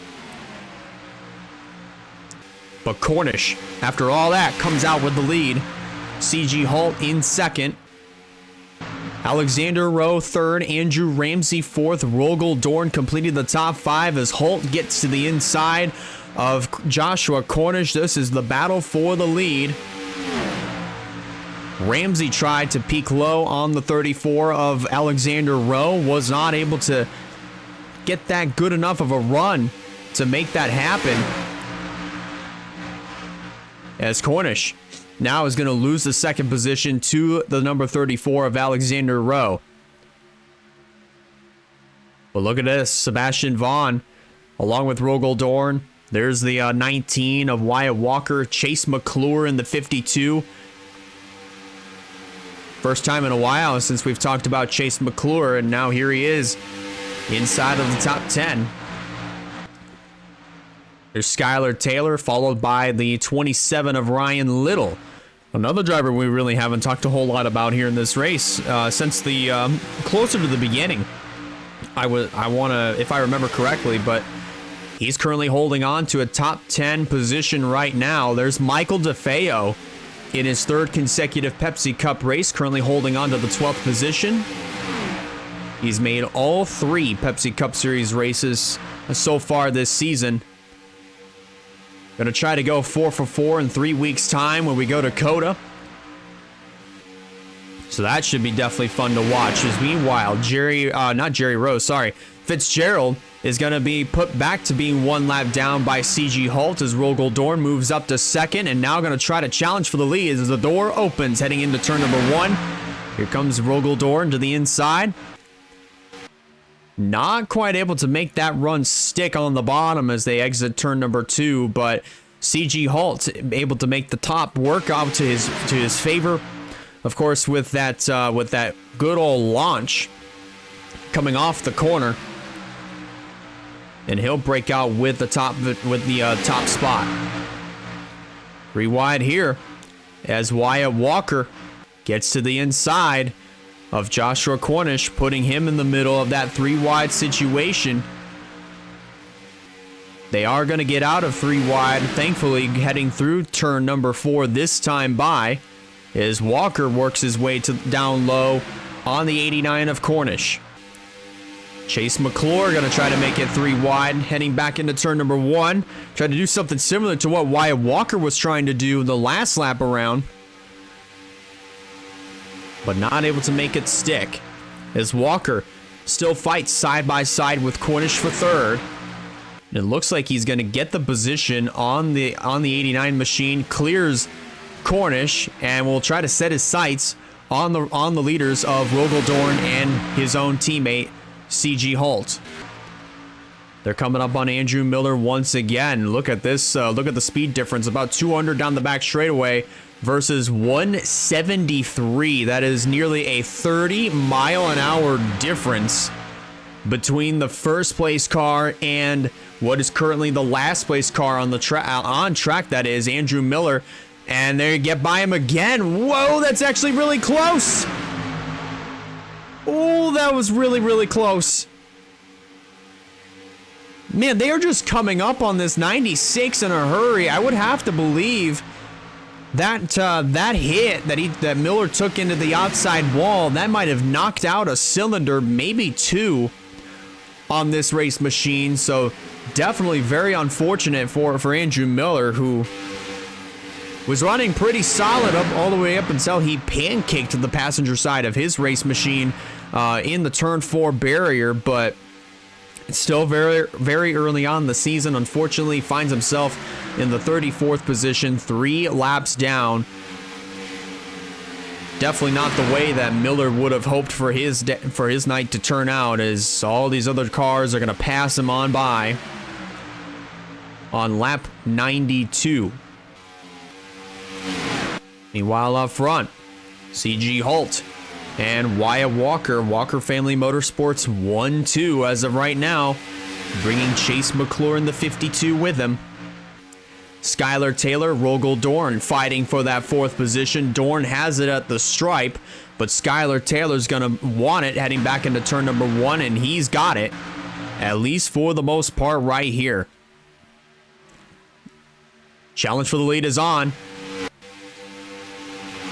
But Cornish, after all that, comes out with the lead. CG Holt in second. Alexander Rowe third, Andrew Ramsey fourth, Rogel Dorn completing the top 5 as Holt gets to the inside of Joshua Cornish. This is the battle for the lead. Ramsey tried to peak low on the 34 of Alexander Rowe, was not able to get that good enough of a run to make that happen. As Cornish now is going to lose the second position to the number 34 of Alexander Rowe. But look at this, Sebastian Vaughn, along with Rogel Dorn. There's the 19 of Wyatt Walker, Chase McClure in the 52. First time in a while since we've talked about Chase McClure, and now here he is inside of the top 10. There's Skylar Taylor, followed by the 27 of Ryan Little. Another driver we really haven't talked a whole lot about here in this race since the closer to the beginning. I want to, if I remember correctly, but he's currently holding on to a top 10 position right now. There's Michael DeFeo in his third consecutive Pepsi Cup race, currently holding on to the 12th position. He's made all 3 Pepsi Cup Series races so far this season. Gonna try to go 4 for 4 in 3 weeks' time when we go to Coda. So that should be definitely fun to watch. As meanwhile, Fitzgerald is gonna be put back to being 1 lap down by CG Holt as Rogel Dorn moves up to second and now gonna try to challenge for the lead as the door opens heading into turn number 1. Here comes Rogel Dorn to the inside. Not quite able to make that run stick on the bottom as they exit turn number 2, but CG Holt able to make the top work out to his favor. Of course, with that good old launch coming off the corner, and he'll break out with the top spot. 3 wide here as Wyatt Walker gets to the inside of Joshua Cornish, putting him in the middle of that 3 wide situation. They are going to get out of 3 wide, thankfully heading through turn number 4 this time by, as Walker works his way to down low on the 89 of Cornish. Chase McClure going to try to make it 3 wide, heading back into turn number 1. Try to do something similar to what Wyatt Walker was trying to do the last lap around, but not able to make it stick, as Walker still fights side by side with Cornish for third. It looks like he's going to get the position on the 89 machine, clears Cornish, and will try to set his sights on the leaders of Rogel Dorn and his own teammate CG Holt. They're coming up on Andrew Miller once again. Look at this. Look at the speed difference. About 200 down the back straightaway versus 173. That is nearly a 30-mile-an-hour difference between the first place car and what is currently the last place car on the track. That is Andrew Miller, and they get by him again. Whoa, that's actually really close. Oh, that was really, really close. Man, they are just coming up on this 96 in a hurry. I would have to believe that that hit that Miller took into the outside wall, that might have knocked out a cylinder, maybe 2, on this race machine. So definitely very unfortunate for Andrew Miller, who was running pretty solid all the way up until he pancaked the passenger side of his race machine in the turn 4 barrier. But it's still very, very early on in the season. Unfortunately, finds himself in the 34th position, 3 laps down. Definitely not the way that Miller would have hoped for his night to turn out, as all these other cars are going to pass him on by on lap 92. Meanwhile, up front, CG Holt and Wyatt Walker, Walker Family Motorsports 1-2 as of right now, bringing Chase McClure in the 52 with him. Skylar Taylor, Rogel Dorn fighting for that 4th position. Dorn has it at the stripe, but Skylar Taylor's going to want it heading back into turn number 1, and he's got it, at least for the most part right here. Challenge for the lead is on.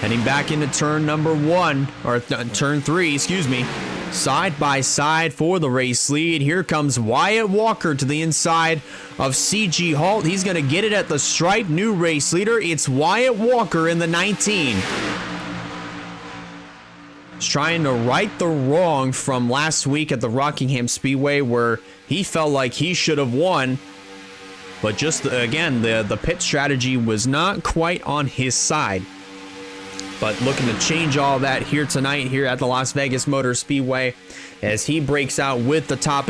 Heading back into turn number 1, or turn 3, excuse me. Side by side for the race lead. Here comes Wyatt Walker to the inside of CG Halt. He's going to get it at the stripe. New race leader. It's Wyatt Walker in the 19. He's trying to right the wrong from last week at the Rockingham Speedway where he felt like he should have won. But just, again, the pit strategy was not quite on his side. But looking to change all that here tonight here at the Las Vegas Motor Speedway as he breaks out with the top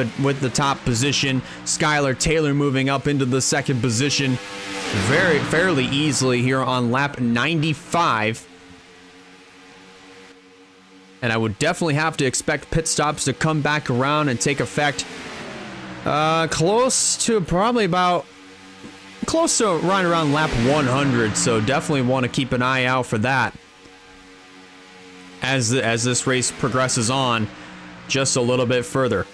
position. Skylar Taylor moving up into the second position fairly easily here on lap 95. And I would definitely have to expect pit stops to come back around and take effect close to right around lap 100. So definitely want to keep an eye out for that as this race progresses on just a little bit further.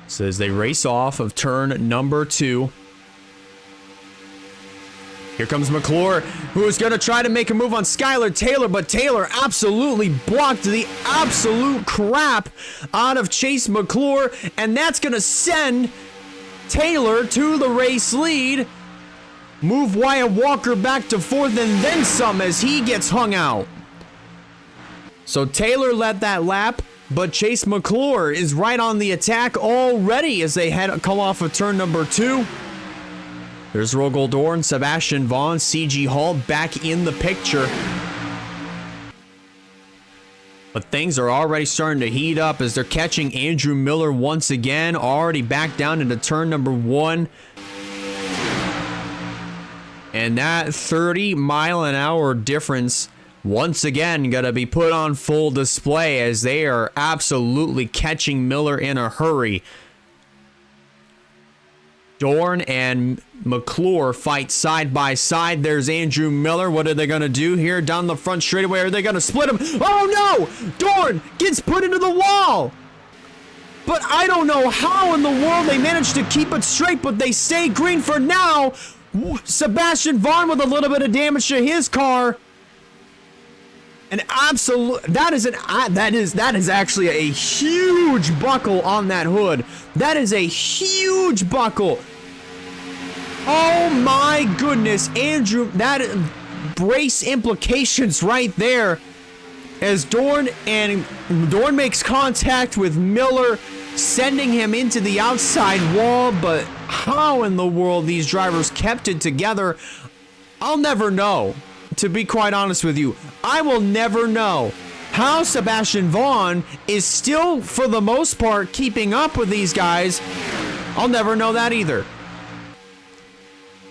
So as they race off of turn number 2, here comes McClure, who is going to try to make a move on Skylar Taylor, but Taylor absolutely blocked the absolute crap out of Chase McClure, and that's going to send Taylor to the race lead. Move Wyatt Walker back to 4th and then some as he gets hung out. So Taylor led that lap, but Chase McClure is right on the attack already as they come off of turn number 2. There's Rogel Dorn, Sebastian Vaughn, CG Halt back in the picture. But things are already starting to heat up as they're catching Andrew Miller once again, already back down into turn number 1. And that 30-mile-an-hour difference once again going to be put on full display as they are absolutely catching Miller in a hurry. Dorn and McClure fight side by side. There's Andrew Miller. What are they going to do here down the front straightaway? Are they going to split him? Oh no! Dorn gets put into the wall! But I don't know how in the world they managed to keep it straight, but they stay green for now. Sebastian Vaughn with a little bit of damage to his car. An absolute that is actually a huge buckle on that hood. That is a huge buckle. Oh my goodness, Andrew, that brace implications right there. As Dorn makes contact with Miller, sending him into the outside wall, but how in the world these drivers kept it together, I'll never know. To be quite honest with you, I will never know how Sebastian Vaughn is still, for the most part, keeping up with these guys. I'll never know that either.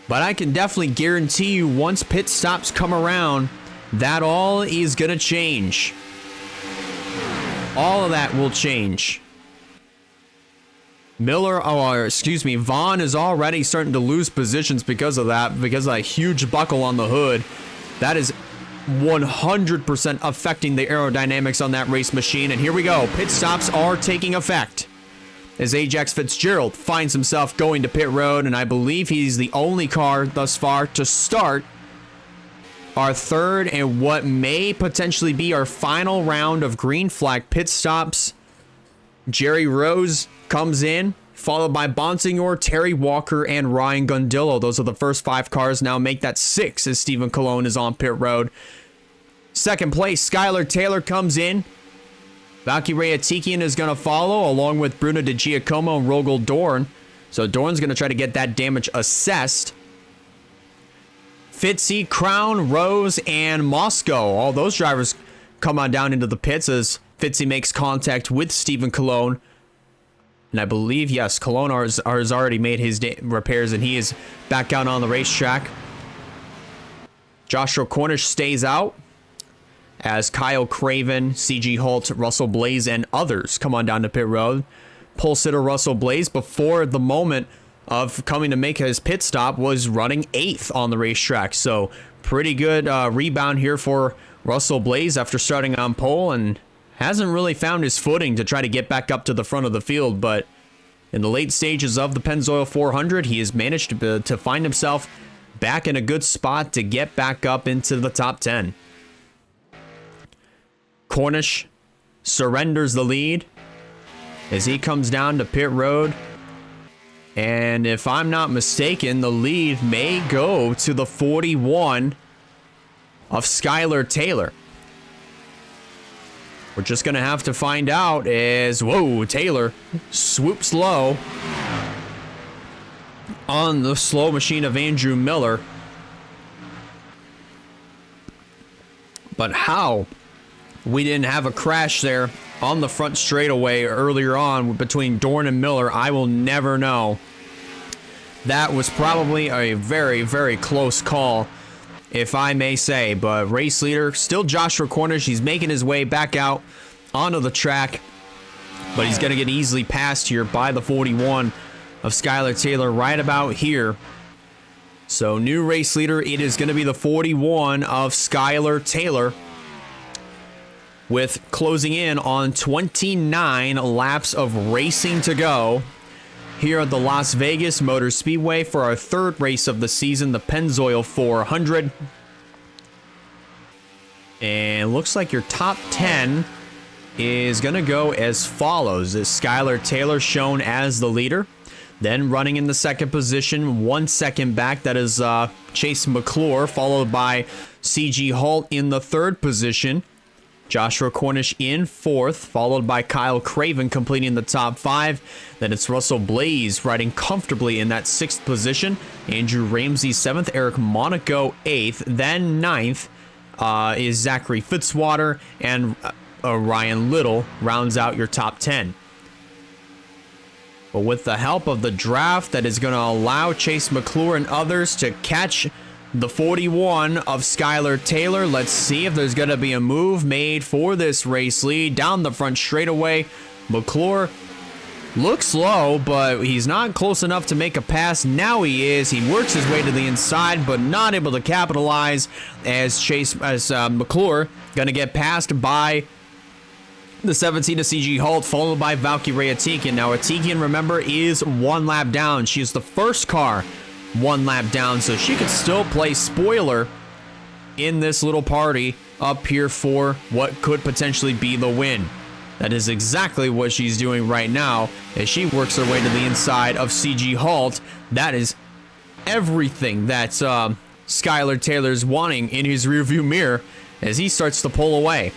But I can definitely guarantee you once pit stops come around, that all is going to change. All of that will change. Vaughn is already starting to lose positions because of that huge buckle on the hood. That is 100% affecting the aerodynamics on that race machine. And here we go. Pit stops are taking effect as Ajax Fitzgerald finds himself going to pit road. And I believe he's the only car thus far to start our third and what may potentially be our final round of green flag pit stops. Jerry Rose comes in, followed by Bonsignor, Terry Walker, and Ryan Gundillo. Those are the first 5 cars. Now make that 6 as Stephen Colon is on pit road. Second place, Skylar Taylor comes in. Valkyrie Atikian is going to follow, along with Bruno De Giacomo and Rogel Dorn. So Dorn's going to try to get that damage assessed. Fitzy, Crown, Rose, and Moscow. All those drivers come on down into the pits as Fitzy makes contact with Stephen Colon. And I believe, yes, Colon has already made his repairs and he is back out on the racetrack. Joshua Cornish stays out as Kyle Craven, CG Holt, Russell Blaze, and others come on down to pit road. Pole sitter Russell Blaze, before the moment of coming to make his pit stop, was running 8th on the racetrack. So pretty good rebound here for Russell Blaze after starting on pole, and hasn't really found his footing to try to get back up to the front of the field, but In the late stages of the Pennzoil 400, he has managed to find himself back in a good spot to get back up into the top 10. Cornish surrenders the lead as he comes down to pit road. And if I'm not mistaken, the lead may go to the 41 of Skylar Taylor. We're just going to have to find out as, whoa, Taylor swoops low on the slow machine of Andrew Miller. But how we didn't have a crash there on the front straightaway earlier on between Dorn and Miller, I will never know. That was probably a very, very close call, if I may say. But race leader, still Joshua Cornish. He's making his way back out onto the track. But he's going to get easily passed here by the 41 of Skylar Taylor right about here. So new race leader, it is going to be the 41 of Skylar Taylor, with closing in on 29 laps of racing to go here at the Las Vegas Motor Speedway for our third race of the season, the Pennzoil 400. And looks like your top 10 is going to go as follows. Is Skylar Taylor shown as the leader. Then running in the second position, 1 second back, that is Chase McClure, followed by CG Halt in the third position. Joshua Cornish in fourth, followed by Kyle Craven completing the top 5. Then it's Russell Blaze riding comfortably in that 6th position. Andrew Ramsey 7th, Eric Monaco 8th. Then 9th is Zachary Fitzwater, and Ryan Little rounds out your top 10. But with the help of the draft that is going to allow Chase McClure and others to catch the 41 of Skylar Taylor, let's see if there's going to be a move made for this race lead down the front straightaway. McClure looks low, but he's not close enough to make a pass. Now he is. He works his way to the inside, but not able to capitalize as McClure going to get passed by the 17 of CG Halt, followed by Valkyrie Atikian. Now, Atikian, remember, is 1 lap down. She is the first car 1 lap down, so she could still play spoiler in this little party up here for what could potentially be the win. That is exactly what she's doing right now as she works her way to the inside of CG Halt. That is everything that Skylar Taylor's wanting in his rearview mirror as he starts to pull away.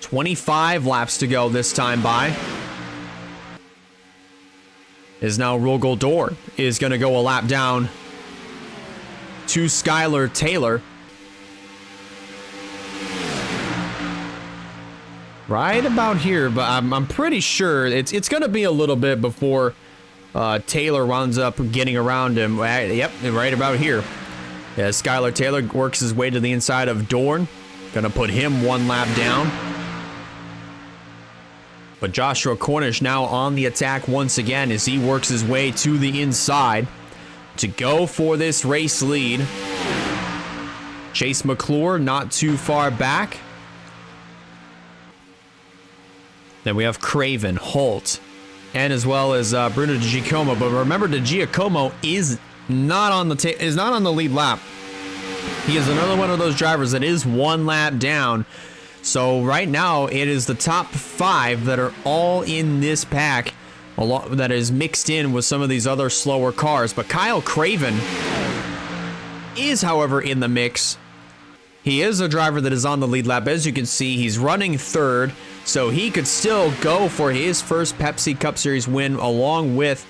25 laps to go this time by. Is now Rogel Dorn is going to go a lap down to Skylar Taylor. Right about here, but I'm pretty sure it's going to be a little bit before Taylor winds up getting around him. Yep, right about here. Yeah, Skylar Taylor works his way to the inside of Dorn. Going to put him 1 lap down. But Joshua Cornish now on the attack once again as he works his way to the inside to go for this race lead. Chase McClure not too far back. Then we have Craven, Holt, and as well as Bruno Di Giacomo. But remember, Di Giacomo is not on the lead lap. He is another one of those drivers that is 1 lap down. So right now, it is the top 5 that are all in this pack, that is mixed in with some of these other slower cars. But Kyle Craven is, however, in the mix. He is a driver that is on the lead lap. As you can see, he's running 3rd, so he could still go for his first Pepsi Cup Series win along with,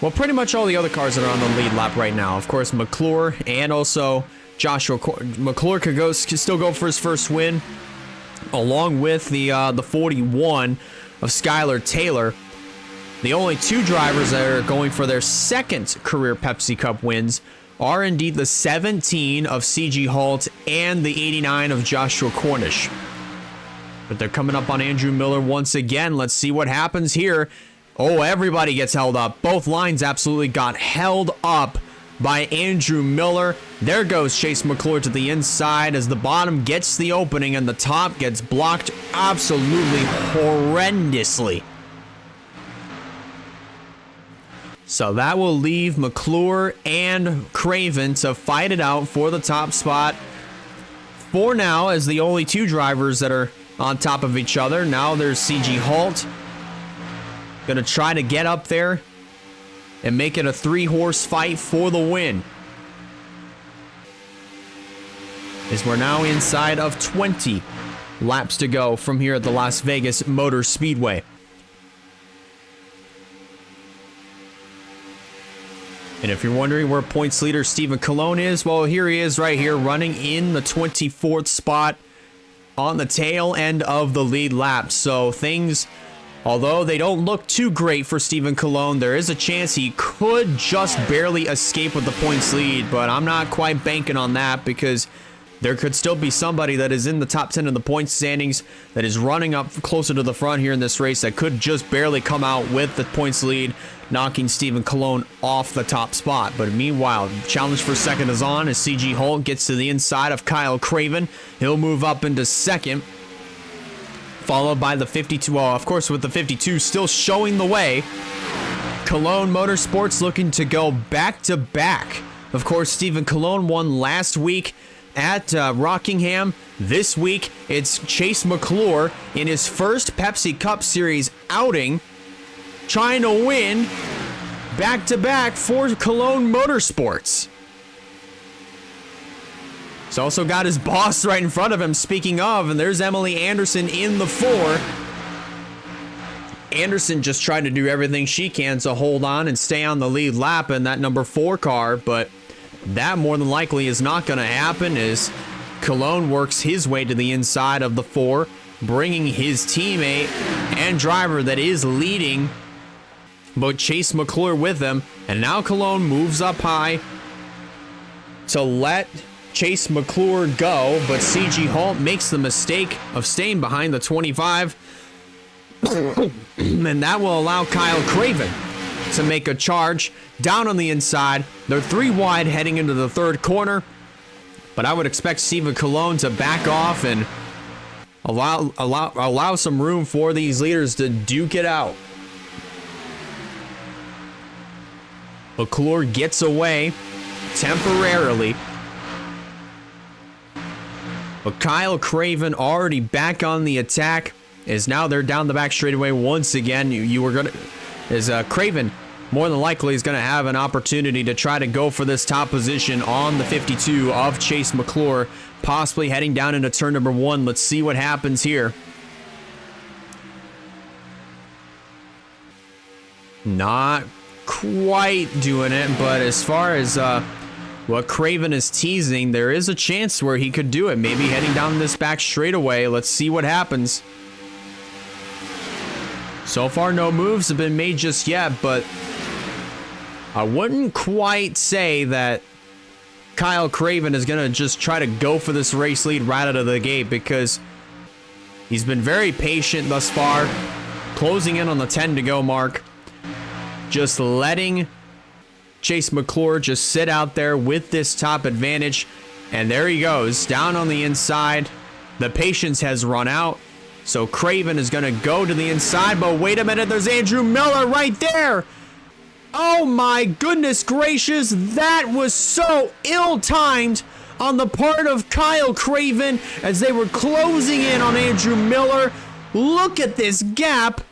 well, pretty much all the other cars that are on the lead lap right now. Of course, McClure and also Joshua McClure could still go for his first win, along with the 41 of Skylar Taylor. The only 2 drivers that are going for their second career Pepsi Cup wins are indeed the 17 of CG Halt and the 89 of Joshua Cornish. But they're coming up on Andrew Miller once again. Let's see what happens here. Oh, everybody gets held up. Both lines absolutely got held up by Andrew Miller. There goes Chase McClure to the inside as the bottom gets the opening and the top gets blocked absolutely horrendously. So that will leave McClure and Craven to fight it out for the top spot for now, as the only two drivers that are on top of each other. Now there's CG Halt. Gonna try to get up there and make it a 3-horse fight for the win. As we're now inside of 20 laps to go from here at the Las Vegas Motor Speedway. And if you're wondering where points leader Stephen Colon is, well, here he is right here running in the 24th spot on the tail end of the lead lap. So things, although they don't look too great for Stephen Colon, there is a chance he could just barely escape with the points lead, but I'm not quite banking on that because there could still be somebody that is in the top 10 of the points standings that is running up closer to the front here in this race that could just barely come out with the points lead, knocking Stephen Colon off the top spot. But meanwhile, challenge for second is on as CG Holt gets to the inside of Kyle Craven. He'll move up into second, followed by the 52. Well, of course, with the 52 still showing the way, Cologne Motorsports looking to go back to back. Of course, Stephen Colon won last week at Rockingham. This week, it's Chase McClure in his first Pepsi Cup Series outing, trying to win back-to-back for Cologne Motorsports. He's also got his boss right in front of him, speaking of, and there's Emily Anderson in the 4. Anderson just trying to do everything she can to hold on and stay on the lead lap in that number 4 car, but that more than likely is not going to happen as Cologne works his way to the inside of the 4, bringing his teammate and driver that is leading, but Chase McClure with him. And now Cologne moves up high to let Chase McClure go, but CG Halt makes the mistake of staying behind the 25, and that will allow Kyle Craven to make a charge down on the inside. They're 3 wide heading into the 3rd corner, but I would expect Stephen Colon to back off and allow some room for these leaders to duke it out. McClure gets away temporarily, but Kyle Craven already back on the attack, as now they're down the back straightaway once again. Craven more than likely is going to have an opportunity to try to go for this top position on the 52 of Chase McClure, possibly heading down into turn number 1. Let's see what happens here. Not quite doing it, but as far as what Craven is teasing, there is a chance where he could do it. Maybe heading down this back straightaway. Let's see what happens. So far, no moves have been made just yet, but I wouldn't quite say that Kyle Craven is going to just try to go for this race lead right out of the gate, because he's been very patient thus far, closing in on the 10 to go mark, just letting Chase McClure just sit out there with this top advantage. And there he goes, down on the inside. The patience has run out. So Craven is going to go to the inside, but wait a minute, there's Andrew Miller right there. Oh my goodness gracious, that was so ill-timed on the part of Kyle Craven as they were closing in on Andrew Miller. Look at this gap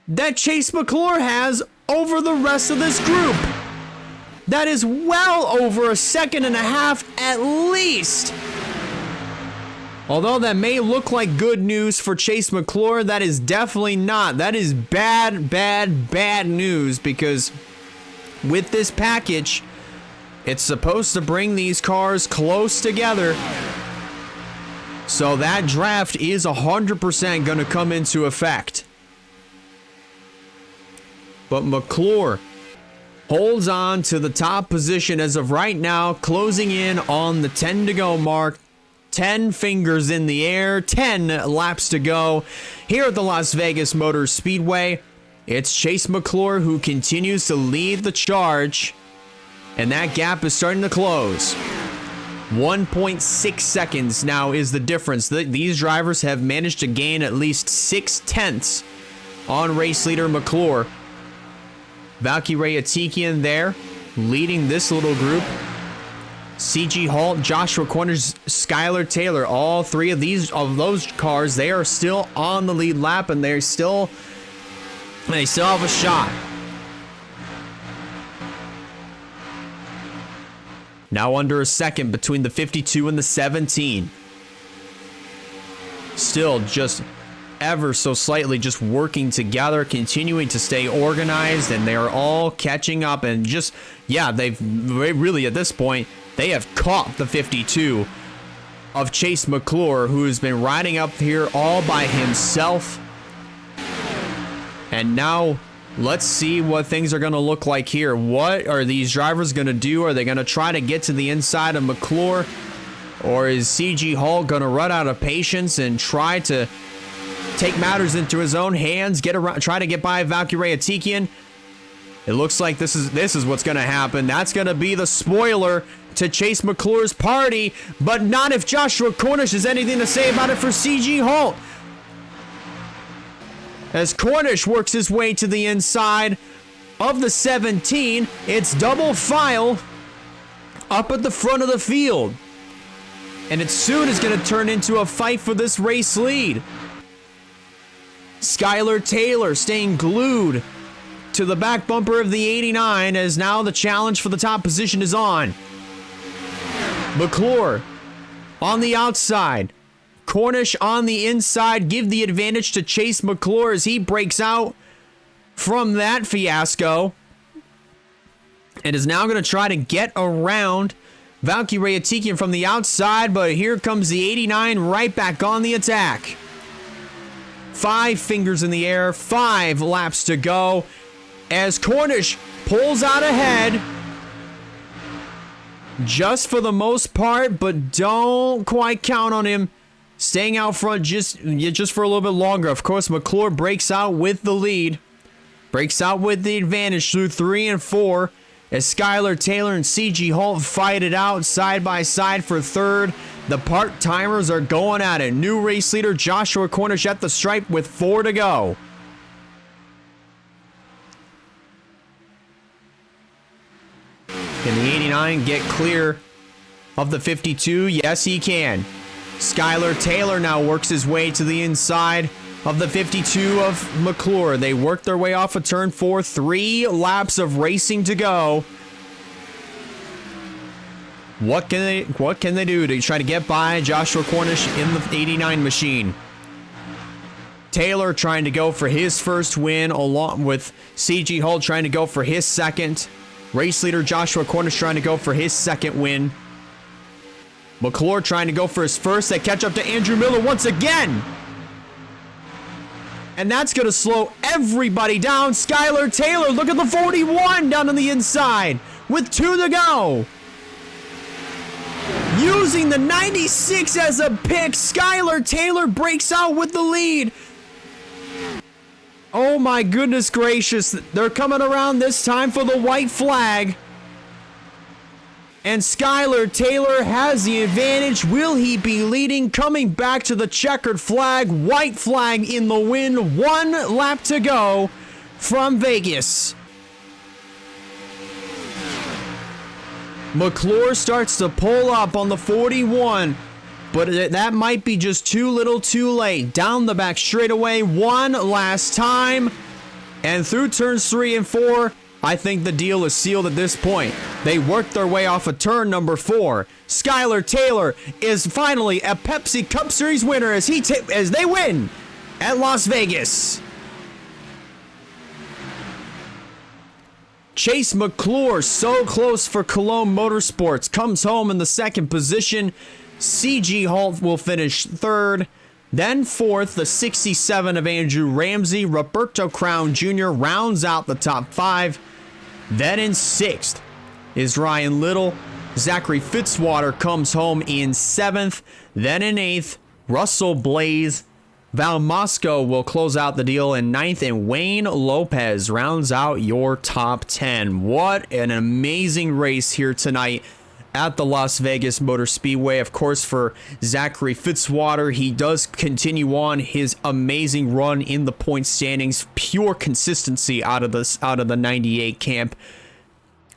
that Chase McClure has over the rest of this group. That is well over a second and a half at least. Although that may look like good news for Chase McClure, that is definitely not. That is bad, bad, bad news, because with this package, it's supposed to bring these cars close together. So that draft is 100% going to come into effect. But McClure holds on to the top position as of right now, closing in on the 10 to go mark. 10 fingers in the air, 10 laps to go here at the Las Vegas Motor Speedway. It's Chase McClure who continues to lead the charge And that gap is starting to close. 1.6 seconds now is the difference. These drivers have managed to gain at least 6/10 on race leader McClure. Valkyrie Atikian there, leading this little group. CG Halt, Joshua Cornish, Skylar Taylor, all three of those cars, they are still on the lead lap, and they still have a shot. Now under a second between the 52 and the 17. Still just ever so slightly just working together, continuing to stay organized, and they are all catching up, and just, yeah, they've really at this point, they have caught the 52 of Chase McClure, who has been riding up here all by himself. And now let's see what things are going to look like here. What are these drivers going to do? Are they going to try to get to the inside of McClure? Or is CG Hall going to run out of patience and try to take matters into his own hands, try to get by Valkyrie Atikian? It looks like this is what's going to happen. That's going to be the spoiler to Chase McClure's party, but not if Joshua Cornish has anything to say about it for CG Holt. As Cornish works his way to the inside of the 17, it's double file up at the front of the field. And it soon is going to turn into a fight for this race lead. Skylar Taylor staying glued to the back bumper of the 89 as now the challenge for the top position is on. McClure on the outside. Cornish on the inside. Give the advantage to Chase McClure as he breaks out from that fiasco. And is now going to try to get around Valkyrie Atikian from the outside. But here comes the 89 right back on the attack. 5 fingers in the air. 5 laps to go. As Cornish pulls out ahead. Just for the most part, but don't quite count on him staying out front just for a little bit longer. Of course, McClure breaks out with the lead. Breaks out with the advantage through 3 and 4 as Skylar Taylor and CG Holt fight it out side by side for third. The part-timers are going at it. New race leader Joshua Cornish at the stripe with 4 to go. Can the 89 get clear of the 52? Yes, he can. Skylar Taylor now works his way to the inside of the 52 of McClure. They work their way off of turn 4. 3 laps of racing to go. What can they do to try to get by Joshua Cornish in the 89 machine? Taylor trying to go for his first win, along with CG Hull trying to go for his second. Race leader Joshua Cornish trying to go for his second win. McClure trying to go for his first. They catch up to Andrew Miller once again. And that's going to slow everybody down. Skylar Taylor, look at the 41 down on the inside with 2 to go. Using the 96 as a pick, Skylar Taylor breaks out with the lead. Oh my goodness gracious. They're coming around this time for the white flag. And Skylar Taylor has the advantage. Will he be leading? Coming back to the checkered flag. White flag in the win. 1 lap to go from Vegas. McClure starts to pull up on the 41. But that might be just too little too late. Down the back straightaway. 1 last time. And through turns 3 and 4. I think the deal is sealed at this point. They work their way off of turn number 4. Skylar Taylor is finally a Pepsi Cup Series winner as they win at Las Vegas. Chase McClure, so close for Cologne Motorsports, comes home in the second position. CG Holt will finish third. Then fourth, the 67 of Andrew Ramsey. Roberto Crown Jr. rounds out the top 5. Then in 6th is Ryan Little. Zachary Fitzwater comes home in 7th. Then in 8th, Russell Blaze. Val Moscow will close out the deal in 9th, and Wayne Lopez rounds out your top 10. What an amazing race here tonight at the Las Vegas Motor Speedway. Of course, for Zachary Fitzwater, he does continue on his amazing run in the point standings. Pure consistency out of the 98 camp.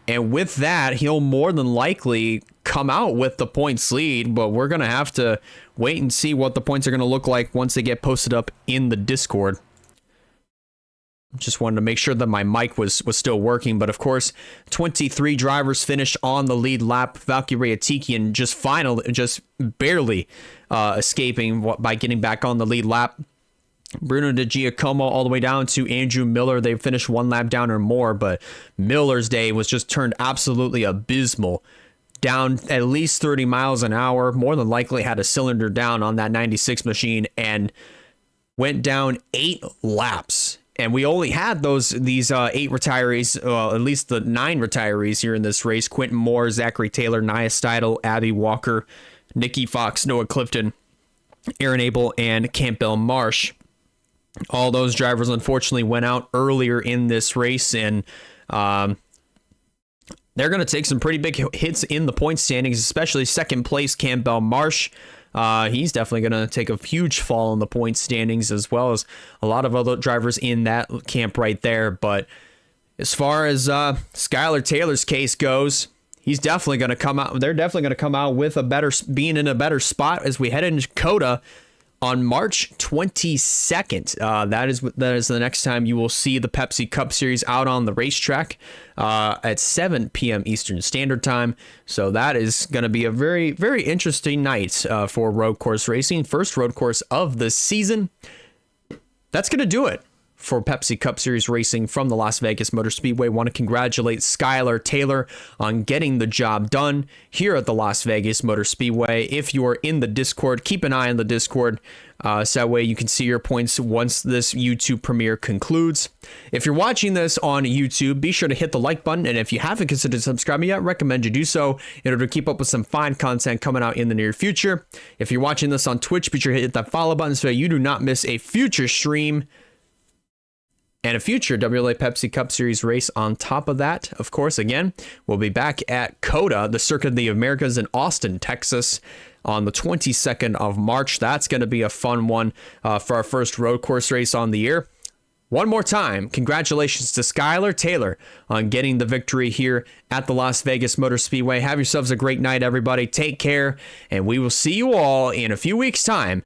And with that, he'll more than likely come out with the points lead, but we're going to have to wait and see what the points are going to look like once they get posted up in the Discord. Just wanted to make sure that my mic was still working, but of course, 23 drivers finished on the lead lap. Valkyrie Atikian just barely escaping by getting back on the lead lap. Bruno De Giacomo all the way down to Andrew Miller. They finished one lap down or more, but Miller's day was just turned absolutely abysmal. Down at least 30 miles an hour, more than likely had a cylinder down on that 96 machine and went down 8 laps. And we only had these 8 retirees, at least the 9 retirees here in this race. Quentin Moore, Zachary Taylor, Nia Steidel, Abby Walker, Nikki Fox, Noah Clifton, Aaron Abel, and Campbell Marsh. All those drivers unfortunately went out earlier in this race, and they're going to take some pretty big hits in the point standings, especially second place Campbell Marsh. He's definitely going to take a huge fall in the point standings, as well as a lot of other drivers in that camp right there. But as far as Skylar Taylor's case goes, he's definitely going to come out. They're definitely going to come out with being in a better spot as we head into Coda on March 22nd. That is the next time you will see the Pepsi Cup Series out on the racetrack at 7 p.m. Eastern Standard Time. So that is going to be a very, very interesting night for road course racing. First road course of the season. That's going to do it for Pepsi Cup Series racing from the Las Vegas Motor Speedway. Want to congratulate Skylar Taylor on getting the job done here at the Las Vegas Motor Speedway. If you are in the Discord, keep an eye on the Discord so that way you can see your points once this YouTube premiere concludes. If you're watching this on YouTube, be sure to hit the like button, and if you haven't considered subscribing yet, recommend you do so in order to keep up with some fine content coming out in the near future. If you're watching this on Twitch, be sure to hit that follow button so you do not miss a future stream and a future WRLA Pepsi Cup Series race on top of that. Of course, again, we'll be back at COTA, the Circuit of the Americas in Austin, Texas, on the 22nd of March. That's going to be a fun one for our first road course race on the year. One more time, congratulations to Skylar Taylor on getting the victory here at the Las Vegas Motor Speedway. Have yourselves a great night, everybody. Take care, and we will see you all in a few weeks' time